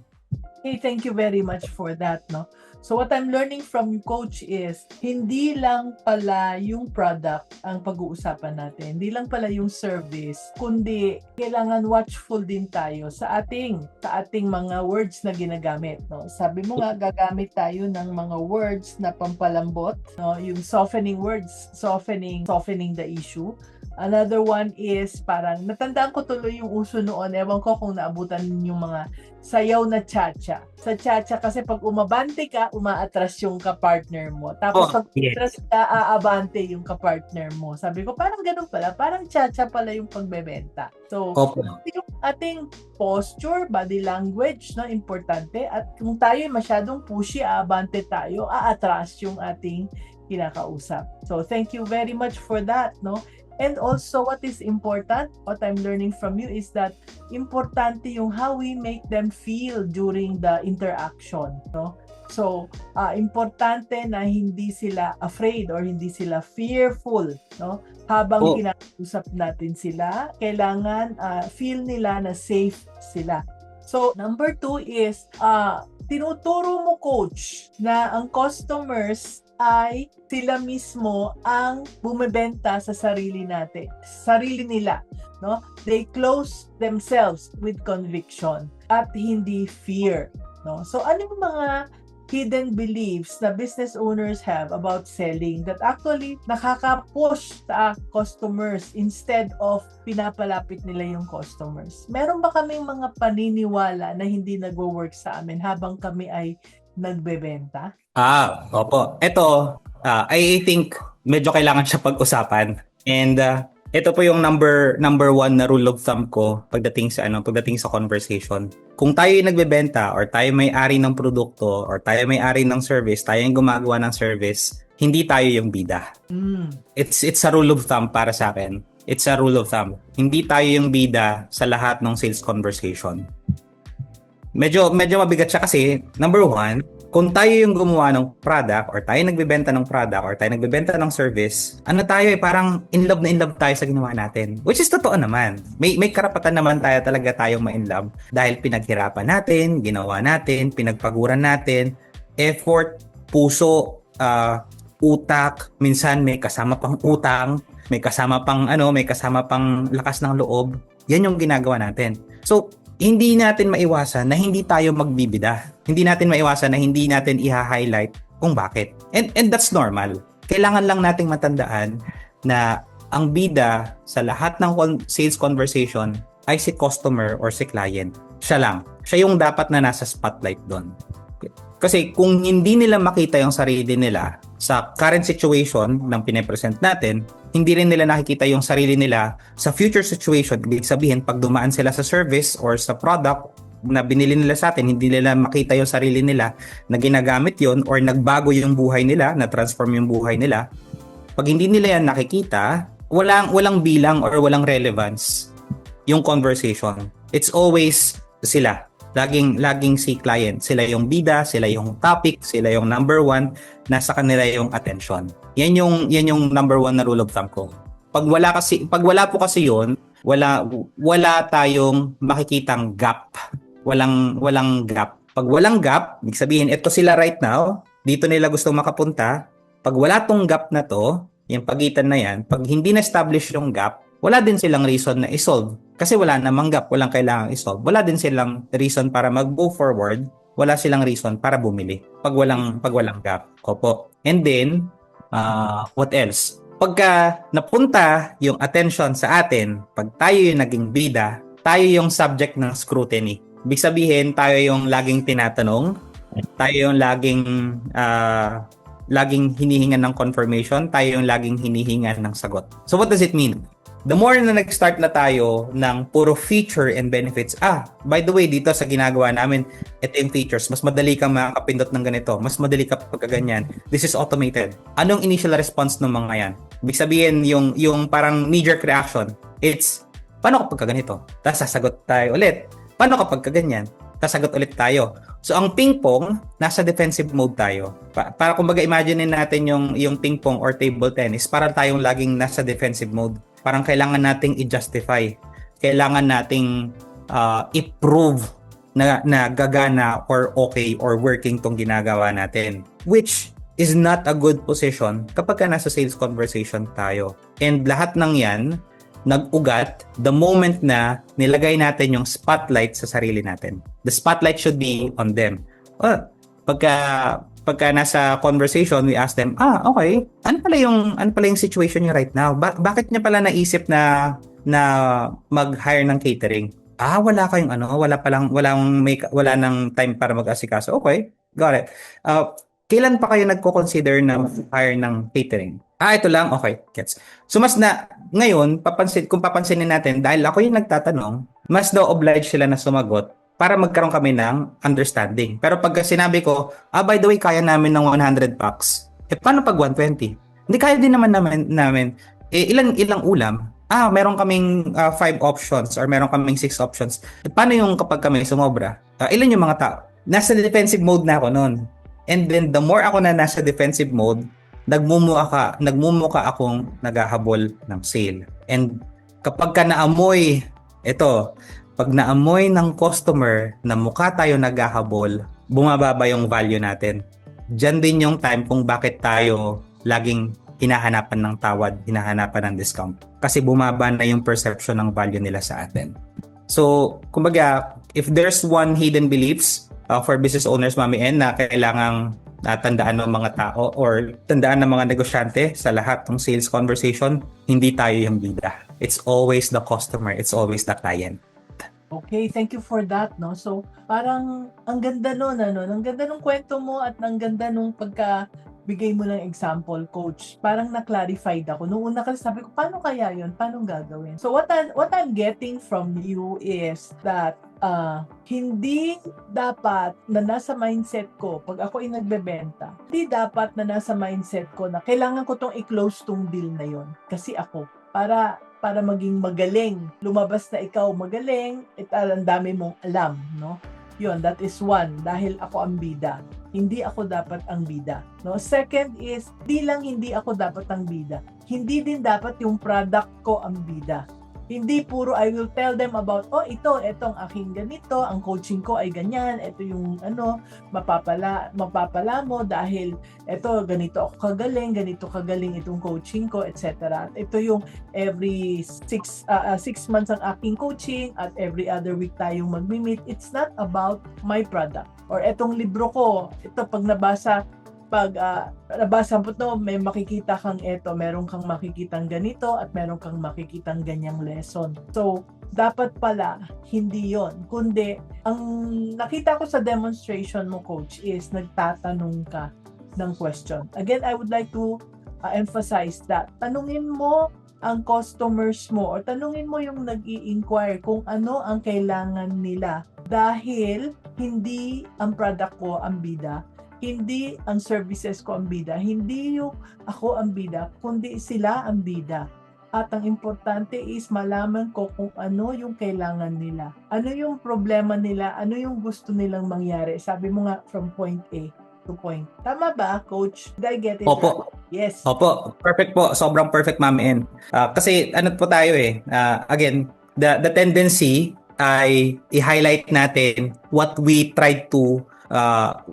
Hey, thank you very much for that, no? So what I'm learning from you, Coach, is hindi lang pala yung product ang pag-uusapan natin. Hindi lang pala yung service, kundi kailangan watchful din tayo sa ating mga words na ginagamit, no? Sabi mo nga, gagamit tayo ng mga words na pampalambot, no? Yung softening words, softening the issue. Another one is parang natandaan ko tuloy yung uso noon, ewan ko kung naabutan yung mga sayaw na cha-cha. Sa cha-cha kasi pag umabante ka, umaatras yung kapartner mo. Tapos pag atras ka, aabante yung kapartner mo. Sabi ko, parang ganun pala. Parang cha-cha pala yung pagbebenta. So, yung ating posture, body language, no, importante. At kung tayo masyadong pushy, aabante tayo, aatras yung ating kinakausap. So, thank you very much for that, no? And also, what is important, what I'm learning from you is that importante yung how we make them feel during the interaction, no? So, importante na hindi sila afraid or hindi sila fearful, no? Habang kinakausap natin sila, kailangan feel nila na safe sila. So, number 2 is, tinuturo mo, Coach, na ang customers ay sila mismo ang bumebenta sa sarili nila, no? They close themselves with conviction at hindi fear, no? So ano yung mga hidden beliefs na business owners have about selling that actually nakaka-push sa customers instead of pinapalapit nila yung customers? Meron ba kaming mga paniniwala na hindi nagwo-work sa amin habang kami ay nagbebenta? Opo. Ito, I think medyo kailangan siya pag-usapan. And ito po yung number 1 na rule of thumb ko pagdating sa conversation. Kung tayo yung nagbebenta or tayo may-ari ng produkto or tayo may-ari ng service, tayo yung gumagawa ng service, hindi tayo yung bida. It's a rule of thumb para sa akin. It's a rule of thumb. Hindi tayo yung bida sa lahat ng sales conversation. Medyo mabigat siya kasi, number 1, kung tayo yung gumawa ng product or tayo nagbebenta ng product or tayo nagbebenta ng service, tayo parang in love tayo sa ginawa natin. Which is totoo naman. May karapatan naman tayong ma-in love dahil pinaghirapan natin, ginawa natin, pinagpaguran natin, effort, puso, utak, minsan may kasama pang utang, may kasama pang lakas ng loob. Yan yung ginagawa natin. So, hindi natin maiwasan na hindi tayo magbibida. Hindi natin maiwasan na hindi natin i-highlight kung bakit. And that's normal. Kailangan lang nating matandaan na ang bida sa lahat ng sales conversation ay si customer or si client. Siya lang. Siya yung dapat na nasa spotlight doon. Kasi kung hindi nila makita yung sarili nila sa current situation ng pinapresent natin, hindi rin nila nakikita yung sarili nila sa future situation. Ibig sabihin, pag dumaan sila sa service or sa product na binili nila sa atin, hindi nila makita yung sarili nila na ginagamit yon or nagbago yung buhay nila, na-transform yung buhay nila. Pag hindi nila yan nakikita, walang bilang or walang relevance yung conversation. It's always sila. Laging si client. Sila yung bida, sila yung topic, sila yung number 1, nasa kanila yung attention. Yan yung number 1 na rule of thumb ko. Pag wala po kasi yun, wala tayong makikitang gap. Walang gap. Pag walang gap, ibig sabihin, ito sila right now, dito nila gustong makapunta. Pag wala tong gap na to, yung pagitan na yan, pag hindi na-establish yung gap, wala din silang reason na i-solve. Kasi wala namang gap, walang kailangang i-solve. Wala din silang reason para mag-go forward, wala silang reason para bumili. Pag walang gap. Opo. And then, what else? Pagka napunta yung attention sa atin, pag tayo yung naging bida, tayo yung subject ng scrutiny. Ibig sabihin, tayo yung laging tinatanong, tayo yung laging hinihingan ng confirmation, tayo yung laging hinihingan ng sagot. So what does it mean? The more na nag-start na tayo ng puro feature and benefits, by the way, dito sa ginagawa namin, ito yung features, mas madali kang makakapindot ng ganito, mas madali ka pagkaganyan, this is automated. Anong initial response ng mga yan? Ibig sabihin, yung parang knee-jerk reaction, it's, paano kapag ganito? Tapos sasagot tayo ulit. Paano kapag ganyan? Sasagot ulit tayo. So, ang ping-pong, nasa defensive mode tayo. Para kumbaga, imagine natin yung ping-pong or table tennis, para tayong laging nasa defensive mode. Parang kailangan nating i-justify. Kailangan nating i-prove na gagana or okay or working tong ginagawa natin. Which is not a good position kapag nasa sales conversation tayo. And lahat ng yan, nag-ugat the moment na nilagay natin yung spotlight sa sarili natin. The spotlight should be on them. Pagka nasa conversation, we ask them, okay, ano pala yung situation niyo right now? Bakit niya pala naisip na mag-hire ng catering? Wala kayong wala nang time para mag-asikaso. Okay, got it. Kailan pa kayo nagko-consider na hire ng catering? Ito lang, okay, gets. So ngayon, kung papansinin natin, dahil ako yung nagtatanong, mas daw obliged sila na sumagot para magkaroon kami ng understanding. Pero pag sinabi ko, by the way, kaya namin ng 100 packs, paano pag 120? Hindi, kaya din naman namin. Ilang ulam? Meron kaming 5 options or meron kaming 6 options. Paano yung kapag kami sumobra? Ilan yung mga tao? Nasa defensive mode na ako noon. And then, the more ako na nasa defensive mode, nagmumuka akong naghahabol ng sale. And kapag ka naamoy, pag naamoy ng customer na mukha tayo naghahabol, bumababa yung value natin. Diyan din yung time kung bakit tayo laging hinahanapan ng tawad, hinahanapan ng discount. Kasi bumaba na yung perception ng value nila sa atin. So, kumbaga, if there's one hidden beliefs for business owners, Mami N, na kailangang tandaan ng mga tao or tandaan ng mga negosyante sa lahat ng sales conversation, hindi tayo yung bida. It's always the customer. It's always the client. Okay, thank you for that, no? So, parang ang ganda nun, ang ganda nung kwento mo at ang ganda nung pagka-bigay mo ng example, coach. Parang na-clarified ako. Noong una kasi sabi ko, paano kaya yun? Paano gagawin? So, what I'm getting from you is that hindi dapat na nasa mindset ko, pag ako ay nagbebenta, hindi dapat na nasa mindset ko na kailangan ko tong i-close tong deal na yon. Kasi ako, para maging magaling. Lumabas na ikaw magaling, ang dami mong alam, no? Yun, that is one, dahil ako ang bida. Hindi ako dapat ang bida, no? Second is, hindi ako dapat ang bida. Hindi din dapat yung product ko ang bida. Hindi puro I will tell them about, itong aking ganito, ang coaching ko ay ganyan, ito yung mapapala mo dahil ganito ako ganito kagaling itong coaching ko, etc. Ito yung every 6 months ang aking coaching at every other week tayong magmi-meet. It's not about my product. Or etong libro ko, pag nabasa mo to, may makikita kang meron kang makikitang ganito at meron kang makikitang ganyang lesson. So, dapat pala, hindi yon. Kundi, ang nakita ko sa demonstration mo, coach, is nagtatanong ka ng question. Again, I would like to emphasize that tanungin mo ang customers mo or tanungin mo yung nag-i-inquire kung ano ang kailangan nila dahil hindi ang product ko ang bida, hindi ang services ko ang bida, hindi yung ako ang bida, kundi sila ang bida. At ang importante is malaman ko kung ano yung kailangan nila. Ano yung problema nila, ano yung gusto nilang mangyari. Sabi mo nga, from point A to point. Tama ba, coach? Did I get it? Opo. Right? Yes. Opo. Perfect po. Sobrang perfect, Ma'am N. Kasi ano po tayo again, the tendency ay i-highlight natin what we tried to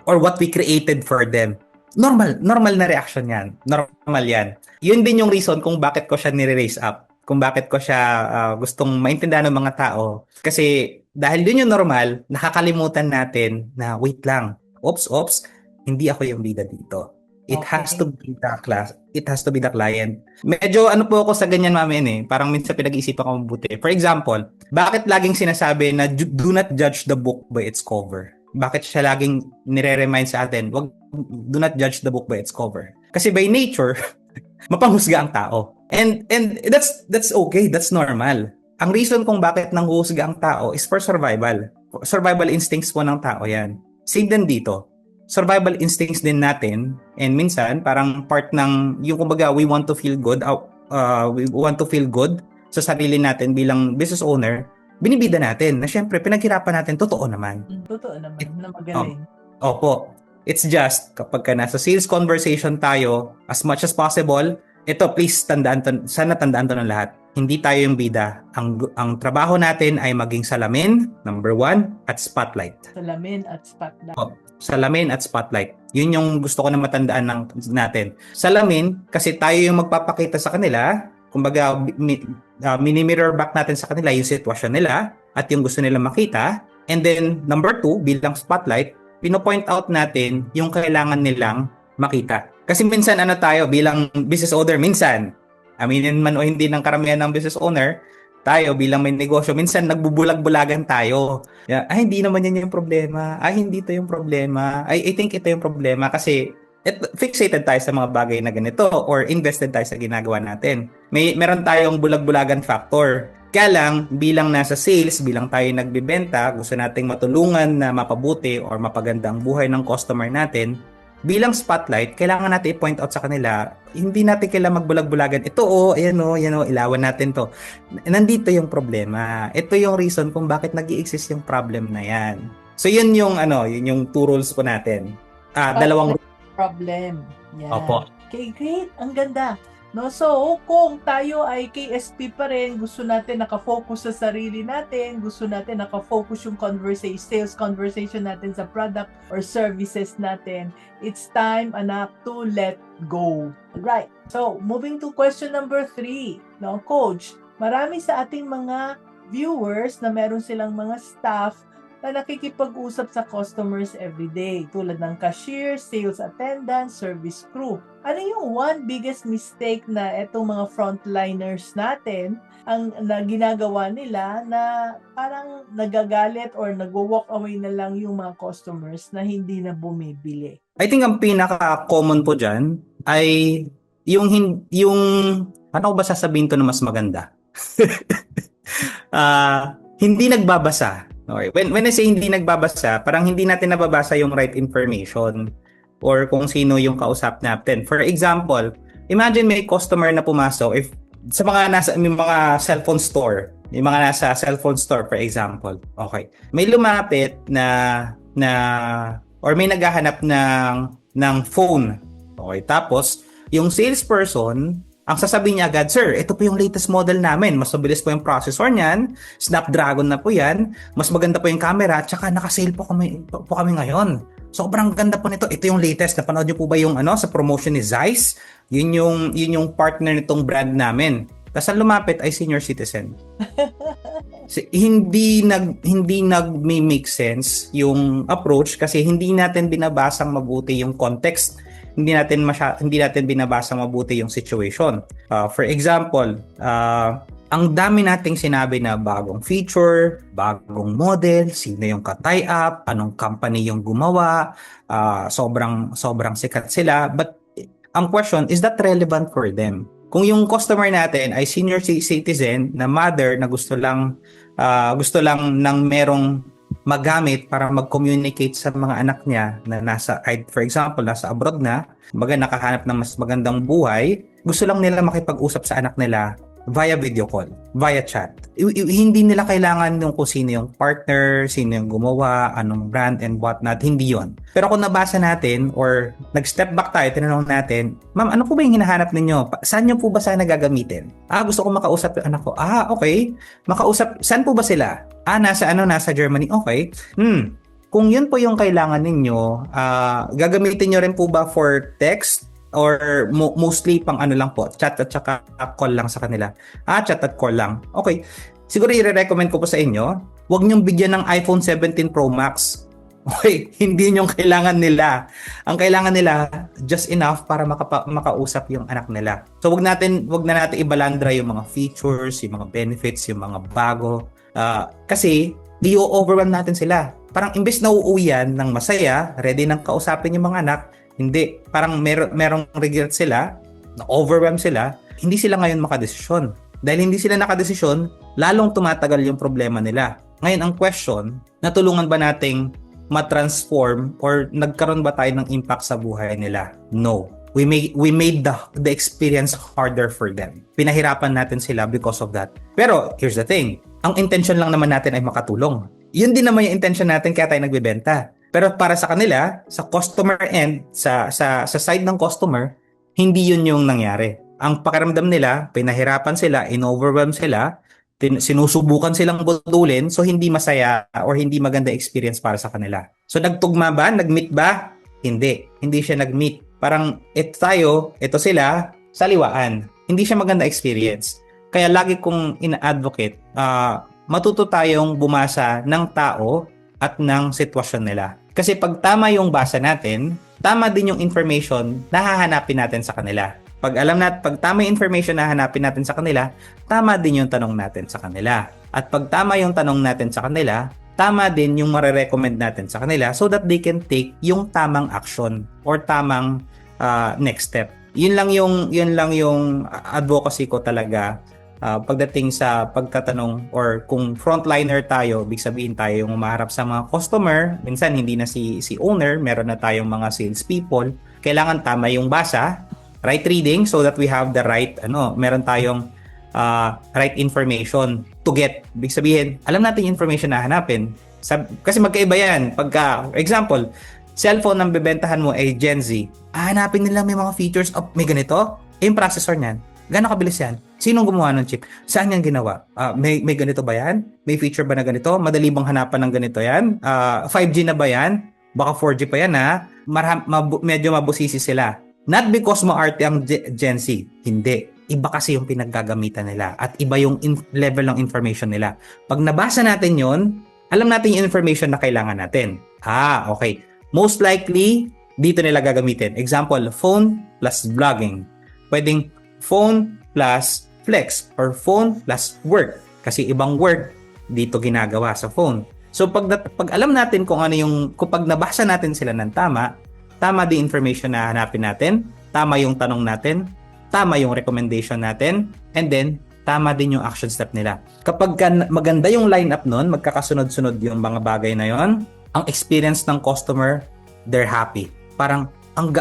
or what we created for them. Normal na reaction yan. Normal yan. Yun din yung reason kung bakit ko siya nire-raise up. Kung bakit ko siya gustong maintindihan ng mga tao. Kasi dahil yun yung normal, nakakalimutan natin na wait lang. Oops, hindi ako yung bida dito. It has to be the class. It has to be the client. Medyo po ako sa ganyan, Ma'am N, parang minsan pinag-iisipan ko mabuti. For example, bakit laging sinasabi na do not judge the book by its cover? Bakit siya laging nire-remind sa atin, do not judge the book by its cover? Kasi by nature, mapanghusga ang tao. And that's okay, that's normal. Ang reason kung bakit nanghuhusga ang tao is for survival. Survival instincts po ng tao 'yan. Same din dito. Survival instincts din natin, and minsan parang part ng yung kumbaga we want to feel good, we want to feel good sa sarili natin bilang business owner. Binibida natin na syempre pinaghirapan natin, totoo naman. Totoo naman na magaling. Opo. It's just kapag ka nasa sales conversation tayo, as much as possible, ito please sana tandaan to ng lahat. Hindi tayo yung bida. Ang trabaho natin ay maging salamin, number 1, at spotlight. Salamin at spotlight. Salamin at spotlight. Yun yung gusto ko na matandaan natin. Salamin, kasi tayo yung magpapakita sa kanila, kumbaga mini-mirror back natin sa kanila yung sitwasyon nila at yung gusto nila makita. And then, number 2, bilang spotlight, pino-point out natin yung kailangan nilang makita. Kasi minsan tayo bilang business owner, minsan, aminin man o hindi ng karamihan ng business owner, tayo bilang may negosyo, minsan nagbubulag-bulagan tayo. Ay, hindi naman yan yung problema. Ay, hindi ito yung problema. I think ito yung problema kasi fixated tayo sa mga bagay na ganito or invested tayo sa ginagawa natin. Meron tayong bulag-bulagan factor. Kaya lang, bilang nasa sales, bilang tayo nagbibenta, gusto nating matulungan na mapabuti or mapaganda ang buhay ng customer natin, bilang spotlight, kailangan natin i-point out sa kanila, hindi natin kailangan magbulag-bulagan. Ito ayan ilawan natin to. Nandito yung problema. Ito yung reason kung bakit nag-i-exist yung problem na yan. So yun yung yun yung two rules po natin. Dalawang problem. Yan. Opo. Okay, great. Ang ganda. No, so kung tayo ay KSP pa rin, gusto natin nakafocus sa sarili natin, gusto natin nakafocus yung sales conversation natin sa product or services natin, it's time, anak, to let go. Right. So, moving to question number 3. No, Coach, marami sa ating mga viewers na meron silang mga staff na nakikipag-usap sa customers everyday, tulad ng cashier, sales attendant, service crew. Ano yung one biggest mistake na etong mga frontliners natin ang ginagawa nila na parang nagagalit or nag-walk away na lang yung mga customers na hindi na bumibili? I think ang pinaka-common po dyan ay yung ano ba sasabihin to na mas maganda? Hindi nagbabasa. Okay. When I say hindi nagbabasa, parang hindi natin nababasa yung right information or kung sino yung kausap natin. For example, imagine may customer na pumasok if sa may mga cellphone store, may mga nasa cellphone store for example. Okay. May lumapit na or may naghahanap ng phone. Okay. Tapos yung salesperson, ang sasabihin niya agad, sir, ito po yung latest model namin. Mas mabilis po yung processor niyan. Snapdragon na po yan. Mas maganda po yung camera. Tsaka naka-sale po kami ngayon. Sobrang ganda po nito. Ito yung latest. Napanood niyo po ba yung sa promotion ni Zeiss? Yun yung partner nitong brand namin. Tapos ang lumapit ay senior citizen. Hindi nag-make sense yung approach kasi hindi natin binabasang mabuti yung context. Hindi natin binabasa mabuti yung situation. For example, ang dami nating sinabi na bagong feature, bagong model, sino yung ka-tie up, anong company yung gumawa, sobrang sikat sila. But ang question, is that relevant for them? Kung yung customer natin ay senior citizen na mother na gusto lang ng merong magamit para mag-communicate sa mga anak niya na for example, nasa abroad na, nakahanap ng mas magandang buhay, gusto lang nila makipag-usap sa anak nila via video call, via chat. Hindi nila kailangan yung kung sino yung partner, sino yung gumawa, anong brand and whatnot, hindi yon. Pero kung nabasa natin or nag-step back tayo, tinanong natin, ma'am, ano po ba yung hinahanap ninyo? Saan nyo po ba sana gagamitin? Gusto ko makausap yung anak ko. Okay. Makausap, saan po ba sila? Nasa Germany. Okay. Kung yun po yung kailangan ninyo, gagamitin nyo rin po ba for text? Or mostly pang lang po, chat at saka call lang sa kanila. Chat at call lang. Okay. Siguro i-recommend ko po sa inyo, huwag niyong bigyan ng iPhone 17 Pro Max. Okay, hindi yung kailangan nila. Ang kailangan nila, just enough para makausap yung anak nila. So wag na natin ibalandra yung mga features, yung mga benefits, yung mga bago. Kasi i-overwhelm natin sila. Parang imbes na uuwi yan ng masaya, ready nang kausapin yung mga anak, hindi. Parang merong regret sila, na-overwhelm sila, hindi sila ngayon makadesisyon. Dahil hindi sila nakadesisyon, lalong tumatagal yung problema nila. Ngayon, ang question, natulungan ba nating matransform or nagkaroon ba tayo ng impact sa buhay nila? No. We made the experience harder for them. Pinahirapan natin sila because of that. Pero, here's the thing. Ang intention lang naman natin ay makatulong. Yun din naman yung intention natin kaya tayo nagbebenta. Pero para sa kanila, sa customer end, sa side ng customer, hindi yun yung nangyari. Ang pakiramdam nila, pinahirapan sila, in-overwhelm sila, sinusubukan silang budulin, so hindi masaya or hindi maganda experience para sa kanila. So nagtugma ba? Nag-meet ba? Hindi. Hindi siya nag-meet. Parang ito sila, saliwaan. Hindi siya maganda experience. Kaya lagi kong ina-advocate, matuto tayong bumasa ng tao at ng sitwasyon nila. Kasi pag tama yung basa natin, tama din yung information na hahanapin natin sa kanila. Pag tama yung information na hahanapin natin sa kanila, tama din yung tanong natin sa kanila. At pag tama yung tanong natin sa kanila, tama din yung marirecommend natin sa kanila so that they can take yung tamang action or tamang next step. Yun lang yung advocacy ko talaga pagdating sa pagtatanong or kung frontliner tayo, big sabihin tayo yung umaharap sa mga customer, minsan hindi na si owner, meron na tayong mga sales people, kailangan tama yung basa, right reading so that we have the right meron tayong right information to get. Big sabihin, alam natin yung information na hanapin. Kasi magkaiba yan. Pagka, example, cellphone ang bebentahan mo ay Gen Z. Hanapin nila may mga features. May ganito? Yung processor niyan. Gano'ng kabilis yan? Sinong gumawa ng chip? Saan yan ginawa? May ganito ba yan? May feature ba na ganito? Madali bang hanapan ng ganito yan? 5G na ba yan? Baka 4G pa yan ha? Medyo mabusisi sila. Not because maarte ang Gen Z. Hindi. Iba kasi yung pinaggagamitan nila at iba yung level ng information nila. Pag nabasa natin yon, alam natin yung information na kailangan natin. Okay. Most likely, dito nila gagamitin. Example, phone plus vlogging. Pwedeng phone plus flex or phone plus work. Kasi ibang work dito ginagawa sa phone. So pag alam natin kung pag nabasa natin sila ng tama din information na hanapin natin, tama yung tanong natin, tama yung recommendation natin, and then tama din yung action step nila. Kapag maganda yung lineup nun, magkakasunod-sunod yung mga bagay na yon, ang experience ng customer, they're happy. Parang ang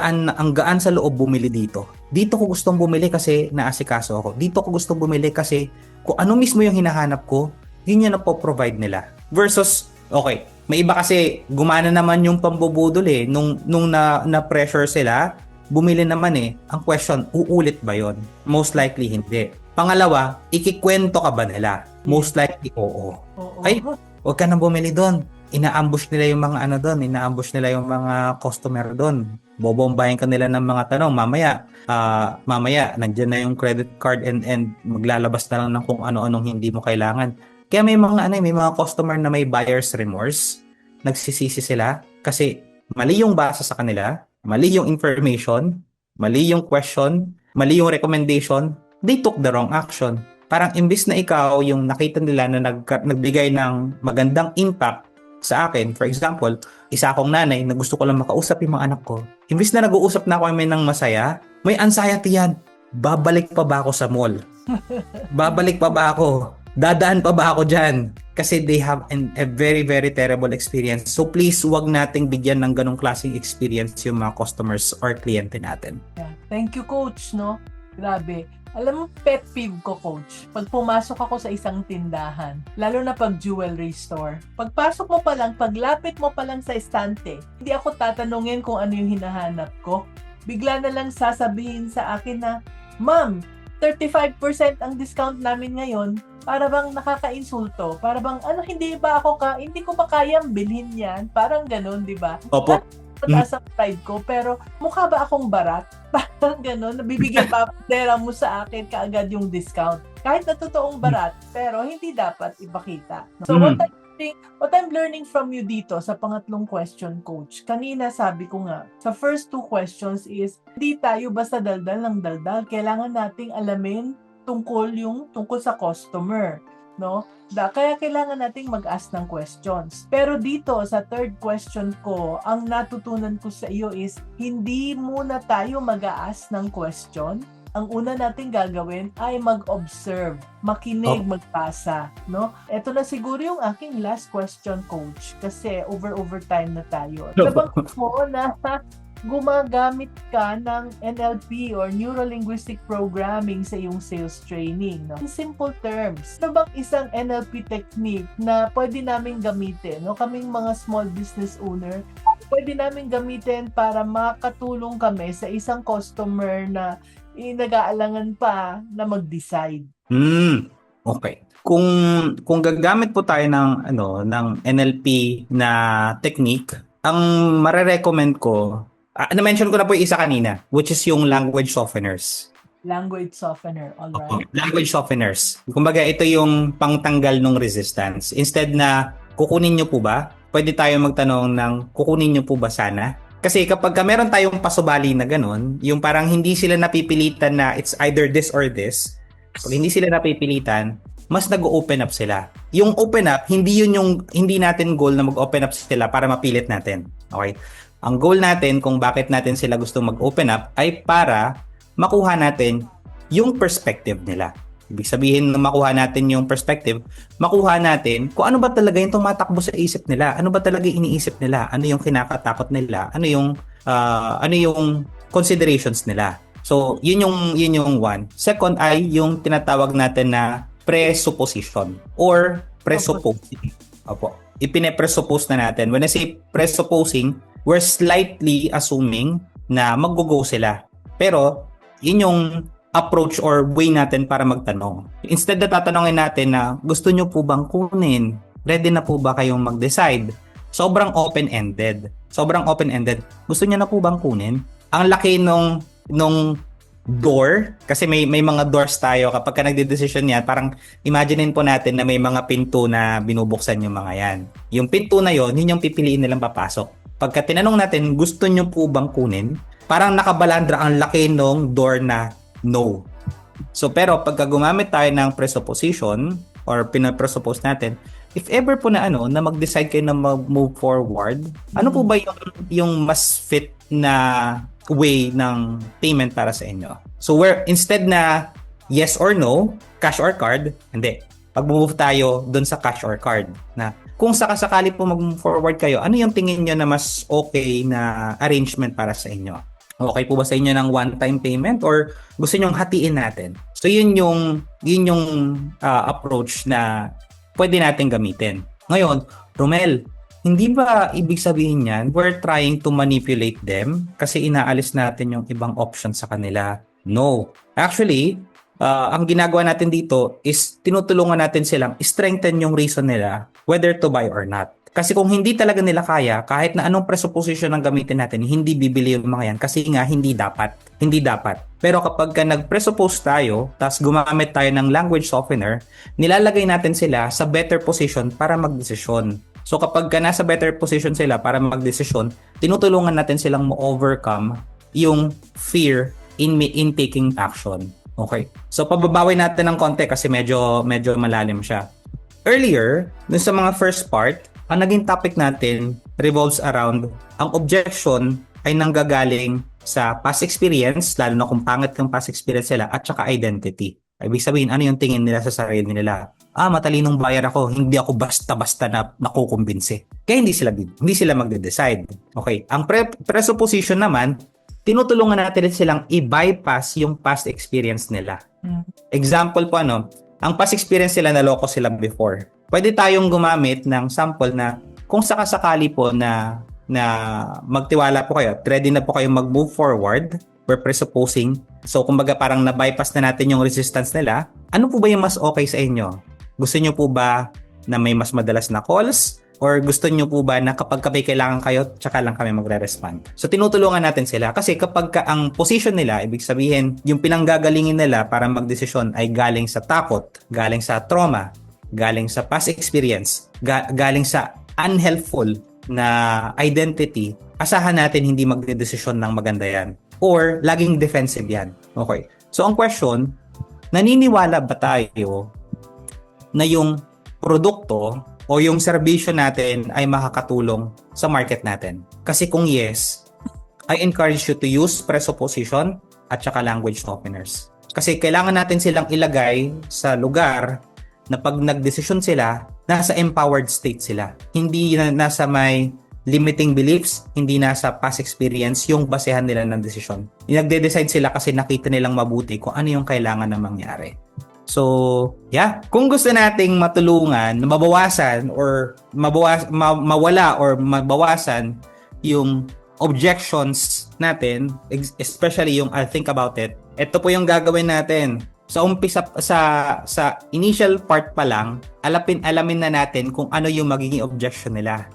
gaan sa loob bumili dito. Dito ko gustong bumili kasi naasikaso ako. Dito ko gustong bumili kasi kung ano mismo yung hinahanap ko, yun yung na-provide nila. Versus, okay, may iba kasi gumana naman yung pambubudol nung na-pressure sila, bumili naman Ang question, uulit ba yon? Most likely hindi. Pangalawa, ikikwento ka ba nila? Most likely oo. Ay, huwag ka nang bumili doon. Ina-ambush nila yung mga doon, ina-ambush nila yung mga customer doon. Bobombahin ka nila ng mga tanong. Mamaya nandiyan na yung credit card and maglalabas na lang ng kung ano-anong hindi mo kailangan. Kaya may mga customer na may buyer's remorse. Nagsisisi sila kasi mali yung basa sa kanila, mali yung information, mali yung question, mali yung recommendation, they took the wrong action. Parang imbis na ikaw yung nakita nila na nagbigay ng magandang impact sa akin, for example, isa akong nanay na gusto ko lang makausap yung mga anak ko. Imbis na nag-uusap na ako ng masaya, may anxiety yan. Babalik pa ba ako sa mall? Babalik pa ba ako? Dadaan pa ba ako dyan? Kasi they have a very, very terrible experience. So please, huwag nating bigyan ng ganong klaseng experience yung mga customers or kliyente natin. Yeah. Thank you, Coach, no? Grabe. Alam mo, pet peeve ko, Coach. Pag pumasok ako sa isang tindahan, lalo na pag jewelry store, pagpasok mo pa lang, paglapit mo pa lang sa estante, hindi ako tatanungin kung ano yung hinahanap ko. Bigla na lang sasabihin sa akin na, Ma'am, 35% ang discount namin ngayon. Para bang nakaka-insulto? Para bang, hindi ko ba kayang bilhin yan? Parang ganun, di ba? Opo. Mataas ang pride ko, pero mukha ba akong barat? Parang ganun, nabibigyan pa pera mo sa akin kaagad yung discount. Kahit na totoong barat, pero hindi dapat ipakita. So what I'm learning from you dito sa pangatlong question, Coach, kanina sabi ko nga, sa first two questions is, hindi tayo basta daldal ng daldal. Kailangan nating alamin tungkol sa customer, no? Kaya kailangan nating mag-ask ng questions. Pero dito sa third question ko, ang natutunan ko sa iyo is hindi muna tayo mag-ask ng question. ang una nating gagawin ay mag-observe, makinig, magbasa, no? Ito na siguro yung aking last question, Coach, kasi overtime na tayo. Nabanggit mo na gumagamit ka ng NLP or Neuro-Linguistic Programming sa iyong sales training. No? In simple terms, ano bang isang NLP technique na pwede namin gamitin? No? Kaming mga small business owner, pwede namin gamitin para makatulong kami sa isang customer na nag-aalangan pa na mag-decide. Okay. Kung gagamit po tayo ng NLP na technique, ang mare-recommend ko, na-mention ko na po yung isa kanina, which is yung language softeners. Language softener, alright. Language softeners. Kumbaga, ito yung pangtanggal ng resistance. Instead na kukunin nyo po ba, pwede tayo magtanong ng kukunin nyo po ba sana? Kasi kapag meron tayong pasubali na ganun, yung parang hindi sila napipilitan na it's either this or this, pag hindi sila napipilitan, mas nag-open up sila. Yung open up, hindi natin goal na mag-open up sila para mapilit natin. Okay? Ang goal natin kung bakit natin sila gusto mag-open up ay para makuha natin yung perspective nila. Ibig sabihin na makuha natin yung perspective, makuha natin kung ano ba talaga yung tumatakbo sa isip nila, ano ba talaga iniisip nila, ano yung kinakatakot nila, ano yung considerations nila. So, yun yung one. Second ay yung tinatawag natin na presupposition or presupposing. Opo. Ipine-presuppose na natin. When I say presupposing, we're slightly assuming na mag-go sila. Pero, yun yung approach or way natin para magtanong. Instead na tatanungin natin na gusto nyo po bang kunin? Ready na po ba kayong mag-decide? Sobrang open-ended. Gusto nyo na po bang kunin? Ang laki nung door, kasi may mga doors tayo kapag ka nagde-decision yan, parang imaginein po natin na may mga pinto na binubuksan yung mga yan. Yung pinto na yon, yun yung pipiliin nilang papasok. Pagka tinanong natin, gusto nyo po bang kunin? Parang nakabalandra ang laki nung door na no. So, pero pagka gumamit tayo ng presupposition or pinapresuppose natin, if ever po na mag-decide kayo na mag-move forward, ano po ba yung mas fit na way ng payment para sa inyo? So, where instead na yes or no, cash or card, hindi. Pag-move tayo doon sa cash or card na kung sakasakali po mag-move forward kayo, ano yung tingin nyo na mas okay na arrangement para sa inyo? Okay po ba sa inyo ng one-time payment or gusto nyo hatiin natin? So, yun yung approach na pwede natin gamitin. Ngayon, Romel, hindi ba ibig sabihin yan, we're trying to manipulate them kasi inaalis natin yung ibang option sa kanila? No. Actually, ang ginagawa natin dito is tinutulungan natin silang strengthen yung reason nila whether to buy or not. Kasi kung hindi talaga nila kaya, kahit na anong presupposition ang gamitin natin, hindi bibili yung mga yan kasi nga hindi dapat. Hindi dapat. Pero kapag nag-presuppose tayo, tapos gumamit tayo ng language softener, nilalagay natin sila sa better position para magdesisyon. So kapag nasa better position sila para magdesisyon, tinutulungan natin silang ma-overcome yung fear in taking action. Okay? So pababawi natin ng konti kasi medyo malalim siya. Earlier, dun sa mga first part, ang naging topic natin revolves around ang objection ay nanggagaling sa past experience, lalo na kung pangit yung past experience nila, at saka identity. Ibig sabihin, ano yung tingin nila sa sarili nila? Matalinong buyer ako, hindi ako basta-basta na nakukumbinsi. Kaya hindi sila magde-decide. Okay, ang presupposition naman, tinutulungan natin silang i-bypass yung past experience nila. Example po ang past experience nila, naloko sila before. Pwede tayong gumamit ng sample na kung sakasakali po na magtiwala po kayo, ready na po kayo mag-move forward, we're presupposing. So, kumbaga parang na-bypass na natin yung resistance nila. Ano po ba yung mas okay sa inyo? Gusto nyo po ba na may mas madalas na calls? Or gusto nyo po ba na kapag may kailangan kayo, tsaka lang kami magre-respond? So, tinutulungan natin sila. Kasi kapag ang position nila, ibig sabihin, yung pinanggagalingan nila para magdesisyon ay galing sa takot, galing sa trauma, galing sa past experience, galing sa unhelpful na identity, asahan natin hindi magdedesisyon ng maganda yan. Or laging defensive yan. Okay. So, ang question, naniniwala ba tayo na yung produkto o yung serbisyo natin ay makakatulong sa market natin? Kasi kung yes, I encourage you to use presupposition at saka language softeners. Kasi kailangan natin silang ilagay sa lugar na pag nagdesisyon sila, nasa empowered state sila. Hindi na nasa may limiting beliefs, hindi nasa past experience yung basehan nila ng desisyon. Nagde-decide sila kasi nakita nilang mabuti kung ano yung kailangan na mangyari. So, yeah. Kung gusto nating matulungan, mabawasan or mawala or mabawasan yung objections natin, especially yung I'll think about it, ito po yung gagawin natin. Sa umpisa sa initial part pa lang, alamin na natin kung ano yung magiging objection nila.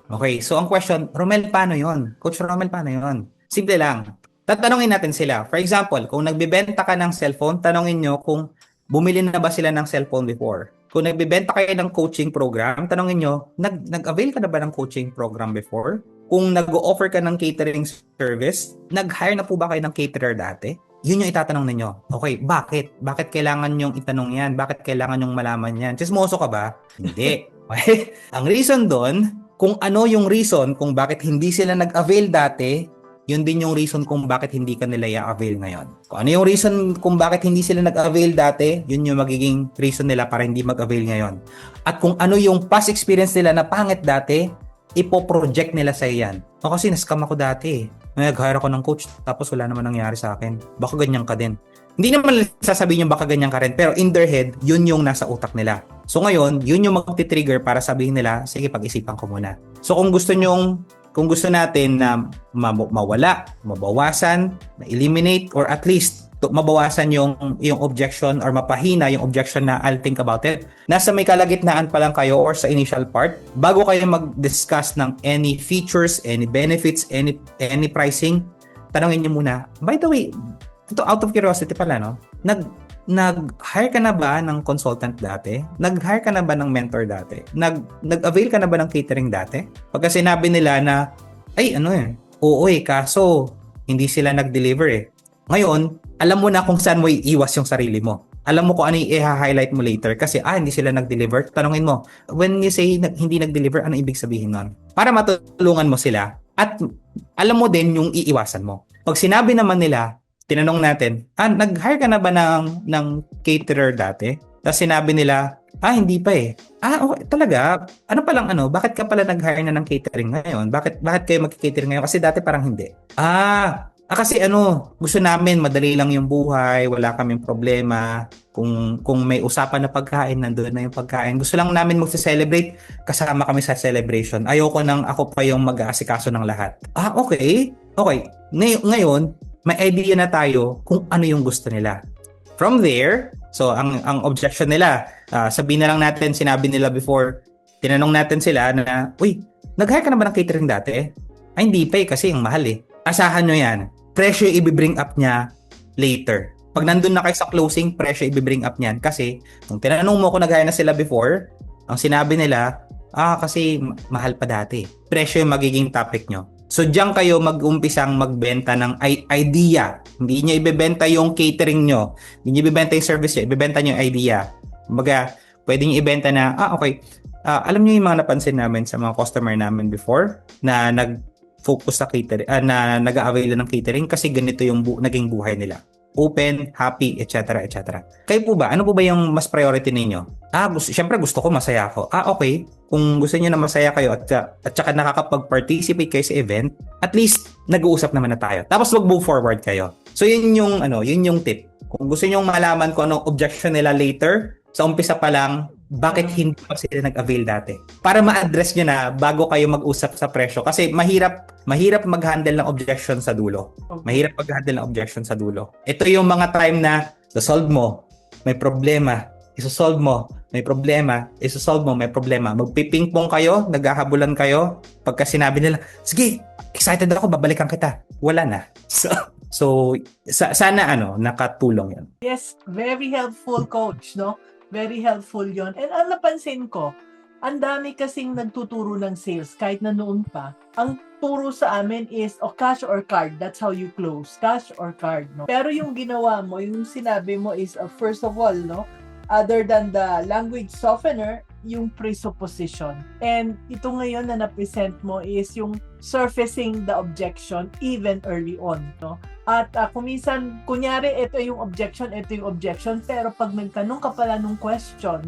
Okay, so ang question, Romel, paano yon? Coach Romel, paano yon? Simple lang. Tatanungin natin sila. For example, kung nagbebenta ka ng cellphone, tanongin nyo kung bumili na ba sila ng cellphone before. Kung nagbebenta kayo ng coaching program, tanongin nyo, nag-avail ka na ba ng coaching program before? Kung nag-offer ka ng catering service, nag-hire na po ba kayo ng caterer dati? Yun yung itatanong ninyo. Okay, bakit? Bakit kailangan yung itanong yan? Bakit kailangan yung malaman yan? Chismoso ka ba? Hindi. Okay? Ang reason doon, kung ano yung reason kung bakit hindi sila nag-avail dati, yun din yung reason kung bakit hindi ka nila i-avail ngayon. Kung ano yung reason kung bakit hindi sila nag-avail dati, yun yung magiging reason nila para hindi mag-avail ngayon. At kung ano yung past experience nila na pangit dati, ipo-project nila sa iyan. O kasi na-scam ako dati. Nag-hire ako ng coach tapos wala naman nangyari sa akin. Baka ganyan ka din. Hindi naman sasabihin yung baka ganyan ka rin, pero in their head, yun yung nasa utak nila. So ngayon, yun yung magti-trigger para sabihin nila, sige, pag-isipan ko muna. So kung gusto natin na mawala, mabawasan, ma-eliminate, or at least mabawasan yung objection or mapahina yung objection na I'll think about it. Nasa may kalagitnaan pa lang kayo or sa initial part, bago kayo mag-discuss ng any features, any benefits, any pricing, tanongin niyo muna, by the way, ito out of curiosity pala, no? Nag-hire ka na ba ng consultant dati? Nag-hire ka na ba ng mentor dati? Nag-avail ka na ba ng catering dati? Pagka sinabi nila na, ay oo kaso hindi sila nag-deliver eh. Ngayon, alam mo na kung saan mo iiwas yung sarili mo. Alam mo kung ano yung i-highlight mo later kasi hindi sila nag-deliver. Tanungin mo, when you say hindi nag-deliver, ano ibig sabihin nun? Para matulungan mo sila at alam mo din yung iiwasan mo. Pag sinabi naman nila, tinanong natin, nag-hire ka na ba ng caterer dati? Tapos sinabi nila, hindi pa eh. Okay, talaga? Bakit ka pala nag-hire na ng catering ngayon? Bakit kayo mag-catering ngayon? Kasi dati parang hindi. Kasi gusto namin madali lang yung buhay, wala kaming problema. Kung may usapan na pagkain, nandoon na yung pagkain. Gusto lang namin magse-celebrate, kasama kami sa celebration. Ayoko nang ako pa yung mag-aasikaso ng lahat. Okay. Okay. Ngayon, may idea na tayo kung ano yung gusto nila. From there, so ang objection nila, sabihin na lang natin, sinabi nila before, tinanong natin sila na, nag-hire ka na ba ng catering dati? Hindi pa kasi yung mahal eh. Asahan nyo yan. Presyo i-bring up niya later. Pag nandun na kayo sa closing, presyo i-bring up niyan. Kasi, kung tinanong mo kung nag-hire na sila before, ang sinabi nila, kasi mahal pa dati. Presyo yung magiging topic nyo. So, diyan kayo mag-umpisang magbenta ng idea. Hindi nyo ibebenta yung catering nyo. Hindi nyo ibebenta yung service nyo. Ibebenta nyo yung idea. Pwede nyo ibenta na, okay. Alam nyo yung mga napansin namin sa mga customer namin before na focus sa catering, na nag-a-avail ng catering kasi ganito yung naging buhay nila. Open, happy, etc. etc. Kayo po ba? Ano po ba yung mas priority ninyo? Siyempre gusto ko masaya ako. Okay. Kung gusto niyo na masaya kayo at saka nakakapag-participate kayo sa event, at least nag-uusap naman na tayo. Tapos mag-move forward kayo. So yun yung tip. Kung gusto niyo malaman kung anong objection nila later, sa umpisa pa lang, bakit hindi pa sila nag-avail dati? Para ma-address nyo na bago kayo mag-usap sa presyo. Kasi mahirap mag-handle ng objection sa dulo. Mahirap mag-handle ng objection sa dulo. Ito yung mga time na solve mo, may problema. Isosolve mo, may problema. Isosolve mo, may problema. Magpipingpong kayo, naghahabulan kayo. Pagka sinabi nila, sige, excited ako, babalikan kita. Wala na. So sana nakatulong yan. Yes, very helpful, coach, no? Very helpful yon. And ang napansin ko, ang dami kasing nagtuturo ng sales kahit na noon pa. Ang turo sa amin is cash or card. That's how you close. Cash or card, no? Pero yung ginawa mo, yung sinabi mo is first of all, no? Other than the language softener, yung presupposition. And ito ngayon na na-present mo is yung surfacing the objection even early on, no? At kung minsan, kunyari, ito yung objection, pero pag nagtanong ka pala nung question,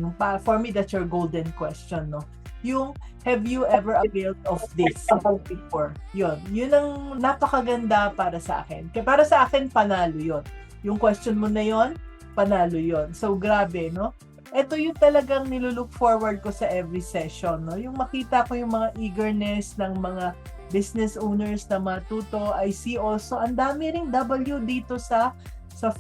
for me, that's your golden question, no? Yung, have you ever availed of this before? Yun ang napakaganda para sa akin. Kaya para sa akin, panalo yun. Yung question mo na yun, panalo yun. So, grabe, no? Ito yung talagang nilulook forward ko sa every session, no? Yung makita ko yung mga eagerness ng mga business owners na matuto. I see also, ang dami ring W dito sa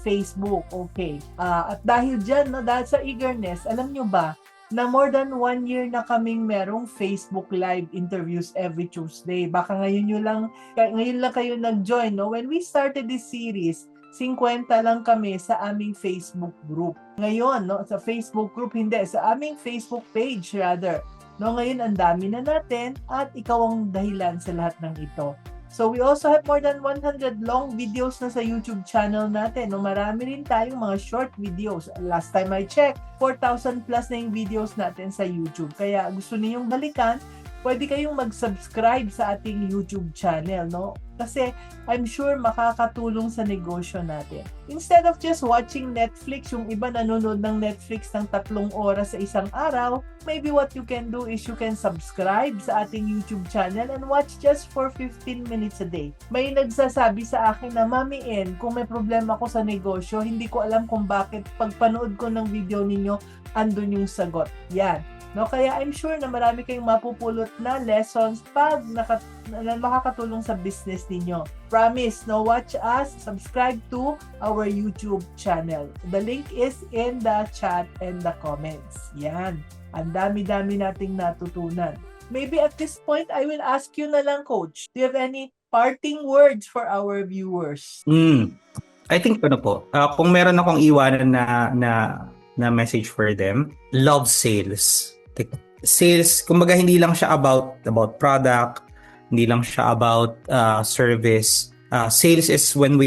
Facebook. Okay. At dahil dyan, no, dahil sa eagerness, alam nyo ba, na more than 1 year na kaming merong Facebook Live interviews every Tuesday. Baka ngayon lang kayo nag-join, no? When we started this series, 50 lang kami sa aming Facebook group. Ngayon, no, sa Facebook group, hindi, sa aming Facebook page rather. No, ngayon ang dami na natin at ikaw ang dahilan sa lahat ng ito. So we also have more than 100 long videos na sa YouTube channel natin. No, marami rin tayong mga short videos. Last time I checked, 4,000 plus na yung videos natin sa YouTube. Kaya gusto niyong balikan, pwede kayong mag-subscribe sa ating YouTube channel, no? Kasi I'm sure makakatulong sa negosyo natin. Instead of just watching Netflix, yung iba nanonood ng Netflix ng 3 oras sa isang araw, maybe what you can do is you can subscribe sa ating YouTube channel and watch just for 15 minutes a day. May nagsasabi sa akin na, Mami N, kung may problema ko sa negosyo, hindi ko alam kung bakit pagpanood ko ng video ninyo, andun yung sagot. Yan. No, kaya I'm sure na marami kayong mapupulot na lessons pag makakatulong sa business ninyo. Promise, no, watch us, subscribe to our YouTube channel. The link is in the chat and the comments. Yan. Ang dami-dami nating natutunan. Maybe at this point, I will ask you na lang, Coach. Do you have any parting words for our viewers? I think po, kung meron akong iwanan na message for them, love sales. Sales, kumbaga hindi lang siya about product, hindi lang siya about service. Sales is when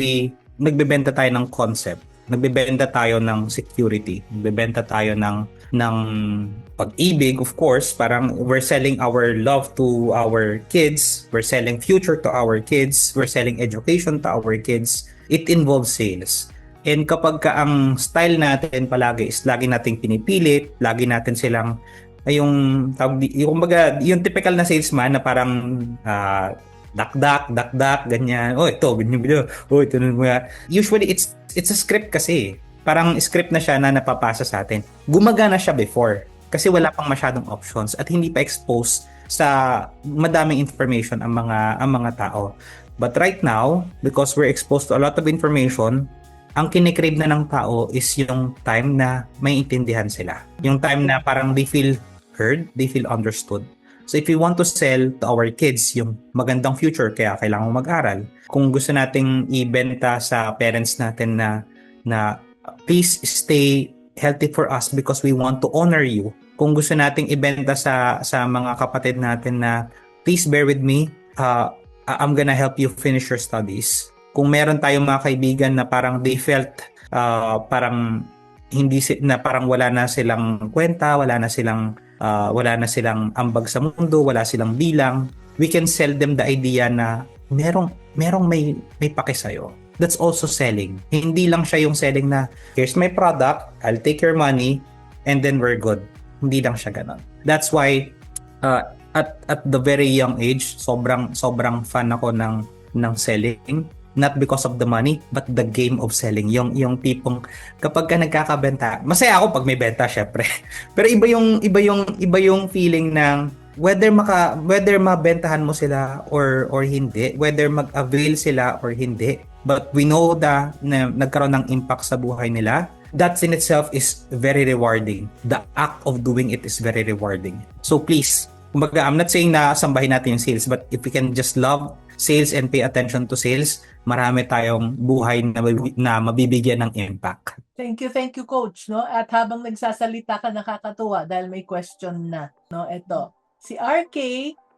nagbebenta tayo ng concept, nagbebenta tayo ng security, nagbebenta tayo ng pag-ibig, of course. Parang we're selling our love to our kids, we're selling future to our kids, we're selling education to our kids. It involves sales. And kapag ang style natin palagi is lagi nating pinipilit, lagi natin silang yung typical na salesman na parang dakdak ganyan. Oh, ito ganyan. Oh, ito na. Usually it's a script kasi. Parang script na siya na napapasa sa atin. Gumagana siya before kasi wala pang masyadong options at hindi pa exposed sa madaming information ang mga tao. But right now, because we're exposed to a lot of information, ang kinikrave na ng tao is yung time na may intindihan sila. Yung time na parang they feel heard, they feel understood. So if we want to sell to our kids yung magandang future, kaya kailangan mag-aral. Kung gusto nating ibenta sa parents natin na please stay healthy for us because we want to honor you. Kung gusto nating ibenta sa mga kapatid natin na please bear with me, I'm gonna help you finish your studies. Kung meron tayong mga kaibigan na parang they felt parang parang wala na silang kwenta, wala na silang ambag sa mundo, wala silang bilang, we can sell them the idea na merong may pake sa'yo. That's also selling. Hindi lang siya yung selling na here's my product, I'll take your money and then we're good. Hindi lang siya ganon. That's why at the very young age, sobrang fan ako ng selling. Not because of the money, but the game of selling. Yung tipong kapag ka nagkakabenta, masaya ako pag may benta, syempre. Pero iba yung feeling ng whether mabentahan mo sila or hindi, whether mag-avail sila or hindi. But we know na nagkaroon ng impact sa buhay nila. That in itself is very rewarding. The act of doing it is very rewarding. So please, kumbaga, I'm not saying na sambahin natin yung sales, but if we can just love sales and pay attention to sales, marami tayong buhay na mabibigyan ng impact. Thank you, Coach. No? At habang nagsasalita ka, nakakatuwa dahil may question na. No? Ito, si RK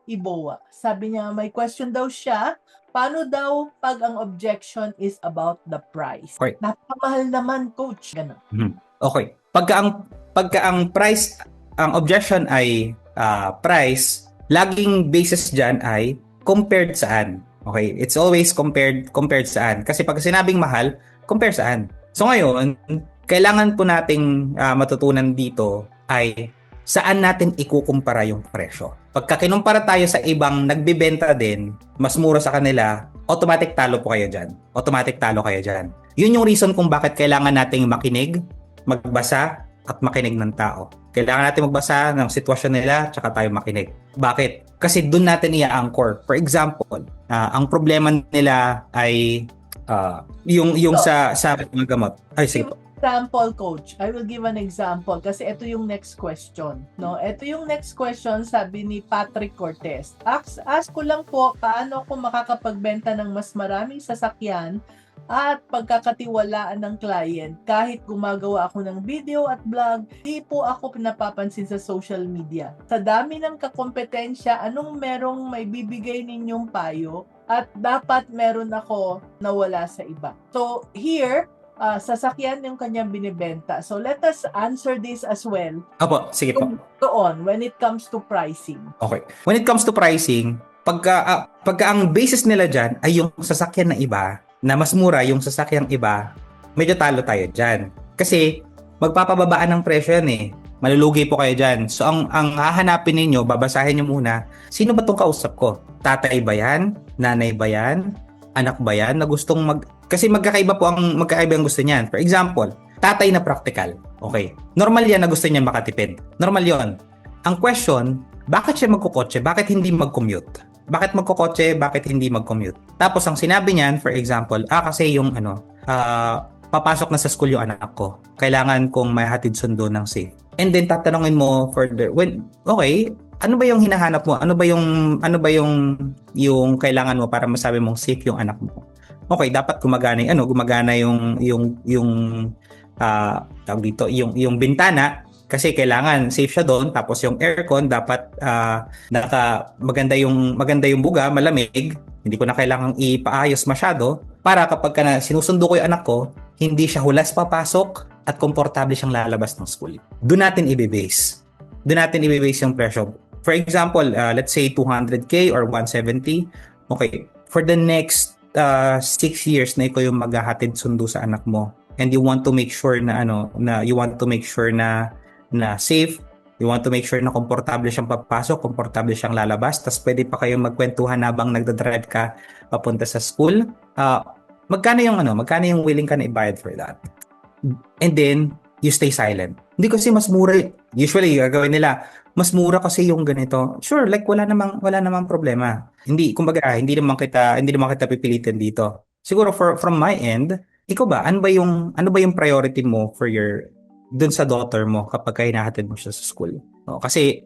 Iboa, sabi niya may question daw siya, paano daw pag ang objection is about the price? Okay. Napakamahal naman, Coach. Ganun. Okay. Pagka ang price ang objection ay price, laging basis dyan ay compared saan. Okay? It's always compared saan. Kasi pag sinabing mahal, compare saan. So ngayon, kailangan po nating matutunan dito ay saan natin ikukumpara yung presyo. Pagka kinumpara tayo sa ibang nagbebenta din, mas mura sa kanila, automatic talo po kayo dyan. Automatic talo kayo dyan. Yun yung reason kung bakit kailangan nating makinig, magbasa, at makinig ng tao. Kailangan natin magbasa ng sitwasyon nila, tsaka tayo makinig. Bakit? Kasi doon natin i-anchor. For example, ang problema nila ay yung sa mga gamot. Ay, sige po. Example, coach. I will give an example kasi ito yung next question, no? Ito yung next question, sabi ni Patrick Cortez. Ask ko lang po, paano ako makakapagbenta ng mas maraming sasakyan at pagkakatiwalaan ng client kahit gumagawa ako ng video at vlog, di po ako pinapapansin sa social media. Sa dami ng kakompetensya, anong merong may bibigay ninyong payo at dapat meron ako na wala sa iba? So here, sasakyan yung kanyang binibenta. So let us answer this as well. Opo, sige po. Doon, when it comes to pricing. Okay. When it comes to pricing, pagka ang basis nila dyan ay yung sasakyan na iba, na mas mura yung sasakyang iba, medyo talo tayo dyan. Kasi magpapababaan ng presyo yan eh. Malulugi po kayo dyan. So ang hahanapin ninyo, babasahin nyo muna, sino ba tong kausap ko? Tatay ba yan? Nanay ba yan? Anak ba yan? Na gustong kasi magkakaiba ang gusto niyan. For example, tatay na practical. Okay. Normal yan na gusto niya makatipid. Normal yon. Ang question, bakit siya magkukotse? Bakit hindi mag-commute? Bakit magkukotse? Bakit hindi mag-commute? Tapos ang sinabi niyan, for example, kasi yung papasok na sa school yung anak ko. Kailangan kong may hatid sundo ng safe. And then tatanungin mo further, okay, ano ba yung hinahanap mo? Ano ba yung kailangan mo para masabi mong safe yung anak mo? Okay, dapat gumagana tawag dito, yung bintana kasi kailangan safe siya doon, tapos yung aircon dapat maganda yung buga, malamig, hindi ko na kailangang ipaayos masyado para kapag sinusundo ko yung anak ko, hindi siya hulas papasok at komportable siyang lalabas ng school. Doon natin i-base yung presyo. For example, let's say 200k or 170. Okay, for the next 6 years na ikaw yung maghahatid sundo sa anak mo, and you want to make sure na safe, you want to make sure na komportable siyang papasok, komportable siyang lalabas, tas pwede pa kayong magkwentuhan habang nagdadrive ka papunta sa school. Magkano yung willing ka na ibayad for that? And then you stay silent. Hindi kasi mas mura. Usually gagawin nila, mas mura kasi yung ganito. Sure, like wala namang problema. Hindi naman kita pipilitin dito. Siguro from my end, ikaw ba, ano ba yung priority mo for dun sa daughter mo kapag hinahatid mo siya sa school? No, kasi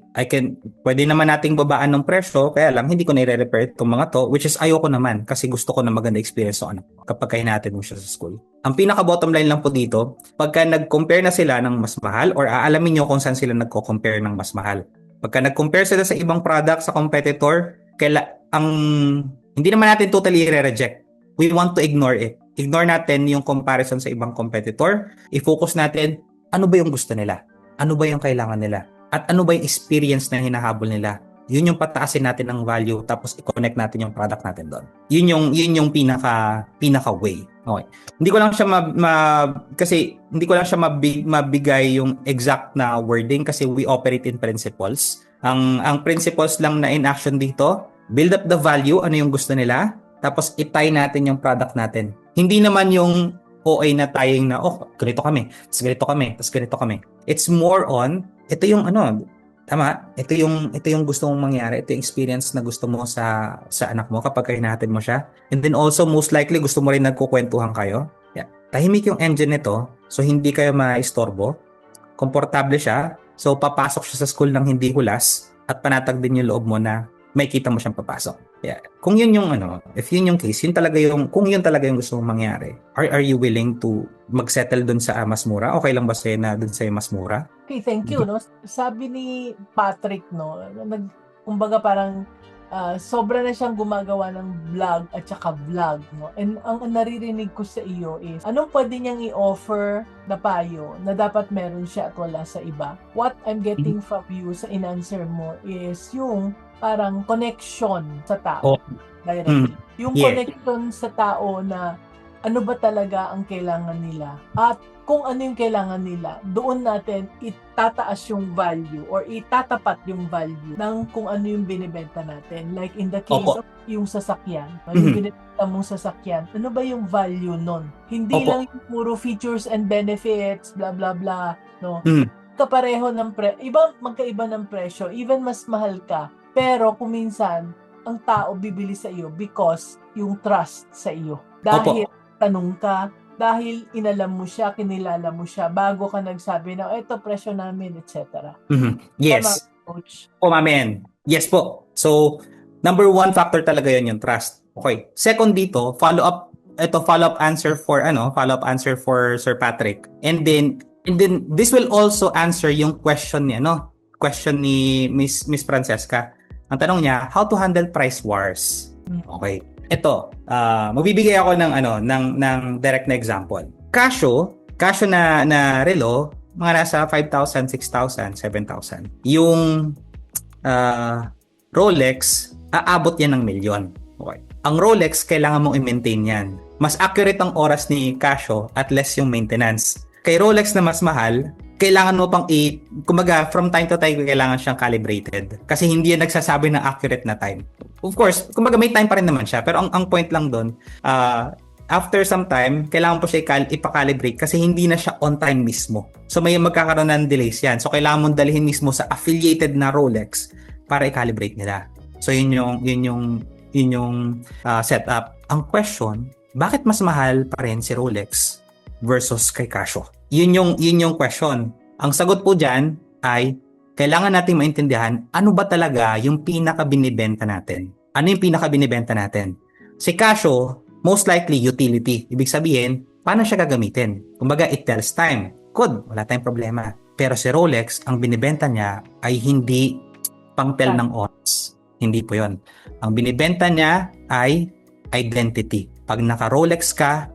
pwede naman nating babaan ng presyo, kaya lang hindi ko nire-repair itong mga to, which is ayoko naman kasi gusto ko na maganda experience sa anak ko kapag hinahatid mo siya sa school. Ang pinaka bottom line lang po dito, pagka nag-compare na sila ng mas mahal, or aalamin nyo kung saan sila nagko-compare ng mas mahal. Pagka nag-compare sila sa ibang product sa competitor, hindi naman natin totally i-reject. We want to ignore it. Ignore natin yung comparison sa ibang competitor. I-focus natin, ano ba yung gusto nila? Ano ba yung kailangan nila? At ano ba yung experience na hinahabol nila? Yun yung pataasin natin ng value, tapos i-connect natin yung product natin doon. Yun yung pinaka way. Okay. Hindi ko lang siya mabigay yung exact na wording kasi we operate in principles. Ang principles lang na in action dito, build up the value, ano yung gusto nila, tapos i-tie natin yung product natin. Hindi naman yung OA na tayong na, ganito kami, tapos ganito kami. It's more on, ito yung tama, ito yung gusto mong mangyari, ito yung experience na gusto mo sa anak mo kapag hinahatid mo siya. And then also, most likely, gusto mo rin nagkukwentuhan kayo. Yeah. Tahimik yung engine nito, so hindi kayo maistorbo. Komportable siya, so papasok siya sa school ng hindi hulas, at panatag din yung loob mo na may kita mo siyang papasok. Yeah. Kung yun yung if yun yung case, kung yun talaga yung gusto mong mangyari, are you willing to magsettle dun sa mas mura? Okay lang ba sa'yo na dun sa'yo mas mura? Okay, thank you. No? Sabi ni Patrick, kumbaga parang sobra na siyang gumagawa ng vlog at saka vlog, no? And ang naririnig ko sa iyo is, anong pwede niyang i-offer na payo na dapat meron siya at wala sa iba? What I'm getting from you sa in-answer mo is yung parang connection sa tao. Oh. Directly. Yung Yeah. connection sa tao na ano ba talaga ang kailangan nila at kung ano yung kailangan nila, doon natin itataas yung value or itatapat yung value ng kung ano yung binibenta natin. Like in the case Opo. of yung sasakyan, yung binibenta mong sasakyan, ano ba yung value nun? Hindi Opo. lang yung puro features and benefits, blah blah blah, no? Mhm. Kapareho ng magkaiba ng presyo, even mas mahal ka. Pero kung minsan, ang tao bibili sa iyo because yung trust sa iyo. Dahil tanong ka, dahil inalam mo siya, kinilala mo siya, bago ka nagsabi na, eto, presyo namin, etc. Yes. Tama, Coach? Amen. Yes po. So, number one factor talaga yun, yung trust. Okay. Second dito, follow-up answer for Sir Patrick. And then this will also answer yung question ni Miss Francesca. Ang tanong niya, how to handle price wars. Okay. Ito, magbibigay ako ng direct na example. Casio na relo, mga nasa 5,000, 6,000, 7,000. Yung Rolex, aabot yan ng milyon. Okay. Ang Rolex, kailangan mong i-maintain yan. Mas accurate ang oras ni Casio at less yung maintenance. Kay Rolex na mas mahal, kailangan mo pang kumbaga, from time to time, kailangan siyang calibrated. Kasi hindi yan nagsasabi ng accurate na time. Of course, kumbaga may time pa rin naman siya. Pero ang point lang doon, after some time, kailangan po siya ipakalibrate kasi hindi na siya on time mismo. So may magkakaroon ng delays yan. So kailangan mong dalhin mismo sa affiliated na Rolex para i-calibrate nila. So yun yung setup. Ang question, bakit mas mahal pa rin si Rolex versus kay Casio? Yun yung question. Ang sagot po dyan ay kailangan nating maintindihan ano ba talaga yung pinaka-binibenta natin. Ano yung pinaka-binibenta natin? Si Casio, most likely utility. Ibig sabihin, paano siya gagamitin? Kumbaga, it tells time. Good, wala tayong problema. Pero si Rolex, ang binibenta niya ay hindi pang-tell ng oras. Hindi po yun. Ang binibenta niya ay identity. Pag naka-Rolex ka,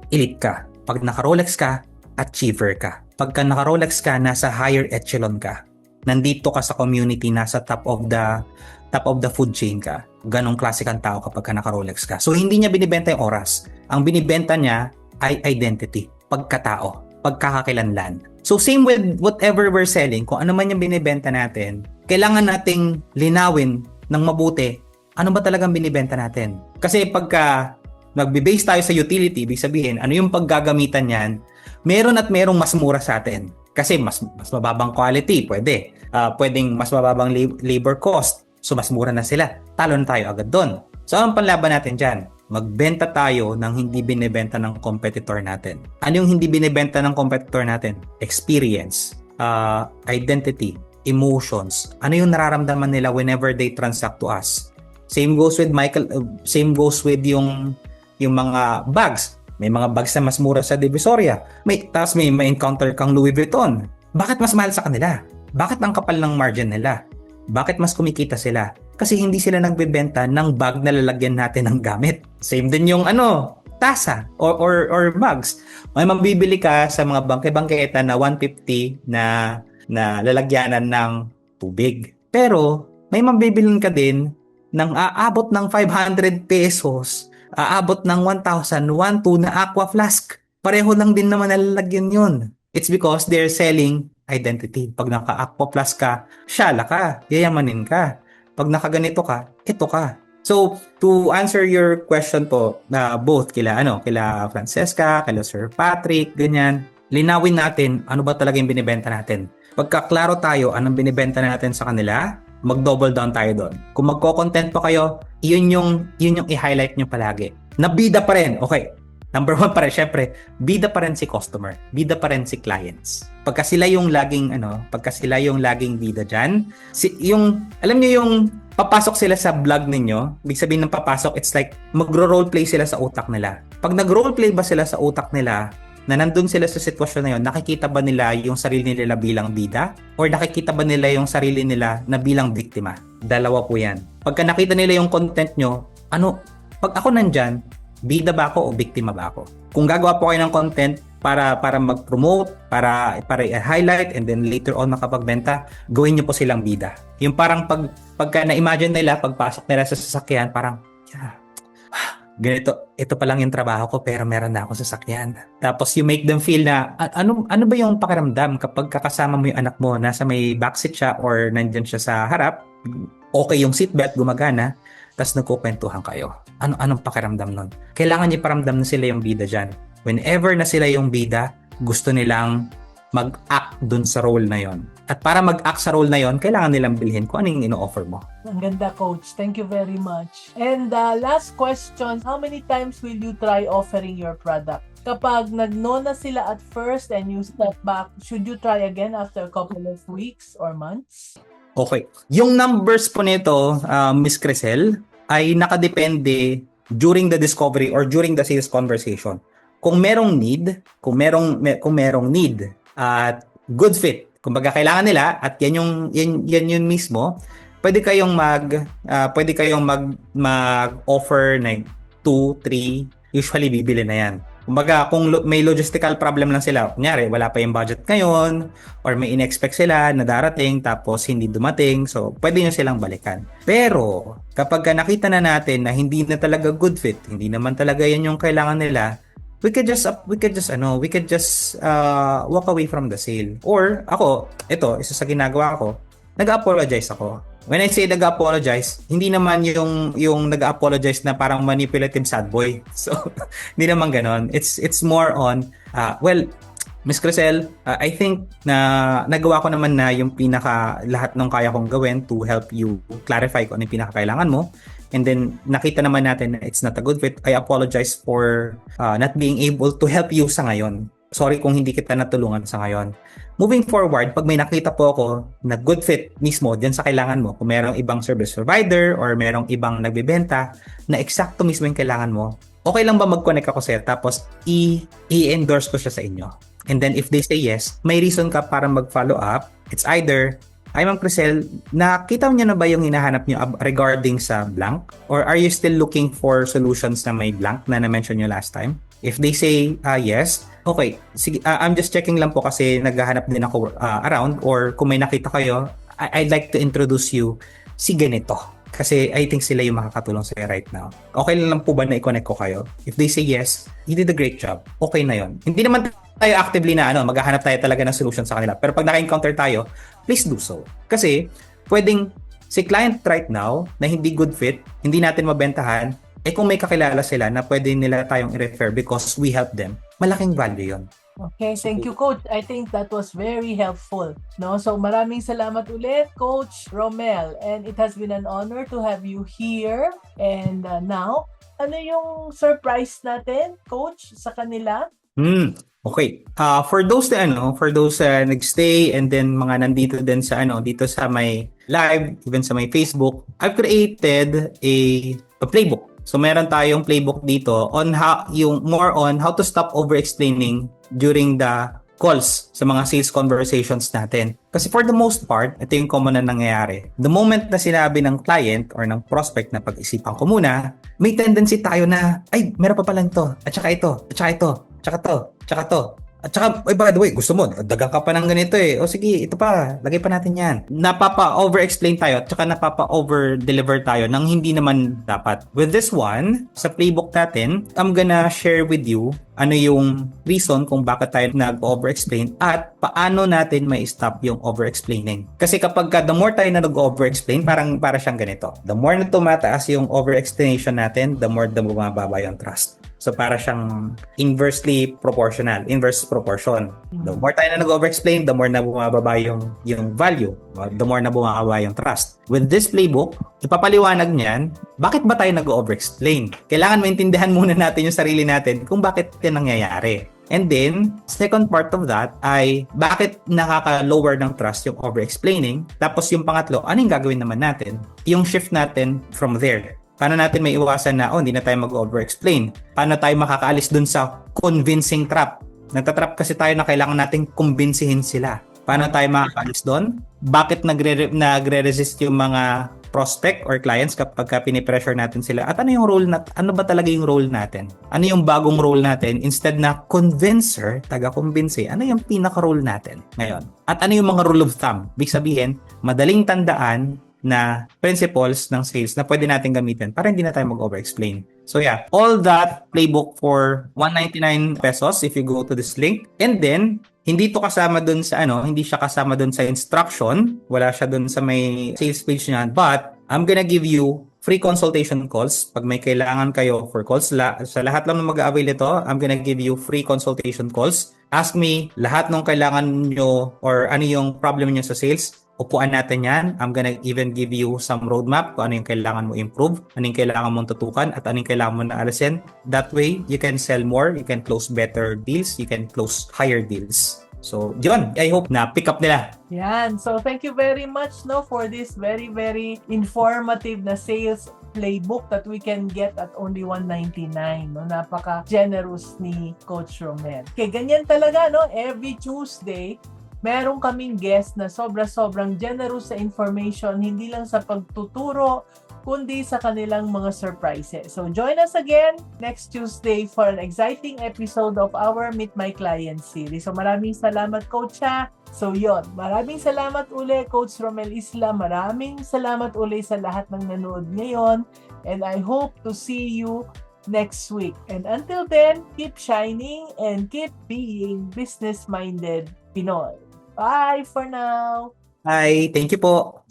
elite ka. Pag naka-Rolex ka, achiever ka. Pagka naka-Rolex ka, nasa higher echelon ka. Nandito ka sa community, nasa top of the food chain ka. Ganong klase kang tao kapag naka-Rolex ka. So, hindi niya binibenta yung oras. Ang binibenta niya ay identity, pagkatao, pagkakakilanlan. So, same with whatever we're selling, kung ano man yung binibenta natin, kailangan nating linawin ng mabuti, ano ba talagang binibenta natin? Kasi pagka nagbe-base tayo sa utility, ibig sabihin, ano yung paggagamitan niyan, meron at merong mas mura sa atin. Kasi mas mababang quality, pwede. Pwedeng mas mababang labor cost. So, mas mura na sila. Talo na tayo agad doon. So, ang panlaban natin dyan? Magbenta tayo ng hindi binibenta ng competitor natin. Ano yung hindi binibenta ng competitor natin? Experience, identity, emotions. Ano yung nararamdaman nila whenever they transact to us? Same goes with yung mga bags. May mga bags na mas mura sa Divisoria. Tapos may encounter kang Louis Vuitton. Bakit mas mahal sa kanila? Bakit ang kapal ng margin nila? Bakit mas kumikita sila? Kasi hindi sila nagbebenta ng bag na lalagyan natin ng gamit. Same din yung tasa or bags. May mabibili ka sa mga bangke-bangketa na 150 na lalagyanan ng tubig. Pero may mabibilin ka din ng aabot ng 500 pesos, aabot ng 1,000, 1,200 na aqua flask. Pareho lang din naman nalalagyan yun. It's because they're selling identity. Pag naka-aqua flask ka, syala ka, yayamanin ka. Pag nakaganito ka, ito ka. So, to answer your question po, both kila Francesca, kila Sir Patrick, ganyan, linawin natin ano ba talaga yung binibenta natin. Pagkaklaro tayo anong binibenta natin sa kanila, mag-double down tayo doon. Kung magko-content pa kayo, yun yung i-highlight nyo palagi. Na bida pa rin. Okay. Number one pa rin, syempre, bida pa rin si customer. Bida pa rin si clients. Pagka sila yung laging bida dyan, alam nyo yung papasok sila sa vlog ninyo, ibig sabihin ng papasok, it's like magro-roleplay sila sa utak nila. Pag nag-roleplay ba sila sa utak nila, na nandun sila sa sitwasyon na yun, nakikita ba nila yung sarili nila bilang bida? Or nakikita ba nila yung sarili nila na bilang biktima? Dalawa po yan. Pagka nakita nila yung content nyo, pag ako nandyan, bida ba ako o biktima ba ako? Kung gagawa po kayo ng content para mag-promote, para i-highlight, and then later on makapagbenta, gawin nyo po silang bida. Yung parang pagka na-imagine nila, pagpasok nila sa sasakyan, parang, ganito, ito pa lang yung trabaho ko pero meron na ako sasakyan. Tapos you make them feel na, ano ba yung pakiramdam kapag kakasama mo yung anak mo, nasa may backseat siya or nandyan siya sa harap, okay yung seatbelt, gumagana, tapos nagkukwentuhan kayo. Anong pakiramdam nun? Kailangan niyo paramdam na sila yung bida dyan. Whenever na sila yung bida, gusto nilang mag-act dun sa role na yon. At para mag-act sa role na yon, kailangan nilang bilhin kung anong ino-offer mo. Ang ganda, Coach. Thank you very much. And last question, how many times will you try offering your product? Kapag nag-no na sila at first and you step back, should you try again after a couple of weeks or months? Okay. Yung numbers po nito, Miss Crisel, ay nakadepende during the discovery or during the sales conversation. Kung merong need at good fit, kumbaga kailangan nila at yan yung mismo, pwede kayong mag-offer ng 2, 3, usually bibili na yan. Kumbaga, kung may logistical problem lang sila, kunyari, wala pa yung budget ngayon, or may in-expect sila na darating, tapos hindi dumating, so pwede nyo silang balikan. Pero, kapag nakita na natin na hindi na talaga good fit, hindi naman talaga yan yung kailangan nila, we could just walk away from the sale. Or, ako, isa sa ginagawa ko, nag-apologize ako. When I say nag-apologize, hindi naman yung nag-apologize na parang manipulative sad boy. So, hindi naman ganon. It's more on, Miss Crisel, I think na nagawa ko naman na yung lahat ng kaya kong gawin to help you clarify kung ano yung pinakakailangan mo. And then, nakita naman natin na it's not a good fit. I apologize for not being able to help you sa ngayon. Sorry kung hindi kita natulungan sa ngayon. Moving forward, pag may nakita po ako na good fit mismo dyan sa kailangan mo, kung merong ibang service provider or merong ibang nagbebenta na eksakto mismo yung kailangan mo, okay lang ba mag-connect ako sir tapos i-endorse ko siya sa inyo? And then if they say yes, may reason ka para mag-follow up. It's either, ay Ma'am Crisel, nakita niyo na ba yung hinahanap niyo regarding sa blank? Or are you still looking for solutions na may blank na na-mention niyo last time? If they say yes, okay, sige, I'm just checking lang po kasi naghahanap din ako around, or kung may nakita kayo, I'd like to introduce you si ganito. Kasi I think sila yung makakatulong sa'yo right now. Okay lang po ba na i-connect ko kayo? If they say yes, you did a great job. Okay na yon. Hindi naman tayo actively na maghahanap tayo talaga ng solution sa kanila. Pero pag naka-encounter tayo, please do so. Kasi pwedeng si client right now na hindi good fit, hindi natin mabentahan, kung may kakilala sila na pwede nila tayong i-refer because we help them, malaking value yon. Okay, thank you, Coach. I think that was very helpful. No, so maraming salamat ulit, Coach Romel. And it has been an honor to have you here. And now, ano yung surprise natin, Coach, sa kanila? Okay. For those nagstay and then mga nandito din sa dito sa my live, even sa my Facebook, I've created a playbook. So meron tayong playbook dito on how to stop over-explaining during the calls sa mga sales conversations natin. Kasi for the most part, ito yung common na nangyayari. The moment na sinabi ng client or ng prospect na pag-isipan ko muna, may tendency tayo na, ay, meron pa pala ito, at saka ito, at saka ito, at saka ito, at saka ito. At saka, by the way, gusto mo, dagang ka pa ng ganito eh. O sige, ito pa, lagay pa natin yan. Napapa-over-explain tayo at saka napapa-over-deliver tayo nang hindi naman dapat. With this one, sa playbook natin, I'm gonna share with you ano yung reason kung bakit tayo nag-over-explain at paano natin may stop yung over-explaining. Kasi kapag the more tayo na nag-over-explain, para siyang ganito. The more na tumataas yung over-explanation natin, the more na bumababa yung trust. So para siyang inverse proportion. The more tayo na nag-over-explain, the more na bumababa yung value, the more na bumababa yung trust. With this playbook, ipapaliwanag niyan, bakit ba tayo nag-over-explain? Kailangan maintindihan muna natin yung sarili natin kung bakit yan nangyayari. And then, second part of that ay bakit nakaka-lower ng trust yung over-explaining. Tapos yung pangatlo, anong gagawin naman natin? Yung shift natin from there. Paano natin may iwasan na, hindi na tayo mag-over-explain? Paano tayo makakaalis dun sa convincing trap? Natatrap kasi tayo na kailangan nating kumbinsihin sila. Paano tayo makakalis doon? Bakit nagre-resist yung mga prospect or clients kapag pinipressure natin sila? At ano yung ano ba talaga yung role natin? Ano yung bagong role natin? Instead na convincer, taga-kumbinsi, ano yung pinaka-role natin ngayon? At ano yung mga rule of thumb? Ibig sabihin, madaling tandaan na principles ng sales na pwede natin gamitin para hindi na tayo mag-over-explain. So yeah, all that playbook for 199 pesos if you go to this link. And then, hindi to kasama dun sa hindi siya kasama dun sa instruction. Wala siya dun sa may sales page niya. But, I'm gonna give you free consultation calls. Pag may kailangan kayo for calls, sa lahat lang na mag-avail ito, I'm gonna give you free consultation calls. Ask me lahat ng kailangan nyo or ano yung problem nyo sa sales. Upuan natin yan. I'm gonna even give you some roadmap kung ano yung kailangan mo improve, ano yung kailangan mong tutukan, at ano yung kailangan mo na alisin. That way, you can sell more, you can close better deals, you can close higher deals. So, yun. I hope na pick up nila. Yan. So, thank you very much for this very, very informative na sales playbook that we can get at only 199. Napaka-generous ni Coach Romel. Okay, ganyan talaga, every Tuesday, meron kaming guest na sobrang generous sa information, hindi lang sa pagtuturo, kundi sa kanilang mga surprises. So join us again next Tuesday for an exciting episode of our Meet My Client series. So maraming salamat, Coach. So yon, maraming salamat uli, Coach Romel Isla. Maraming salamat uli sa lahat ng nanood ngayon. And I hope to see you next week. And until then, keep shining and keep being business-minded Pinoy. Bye for now. Hi, thank you po.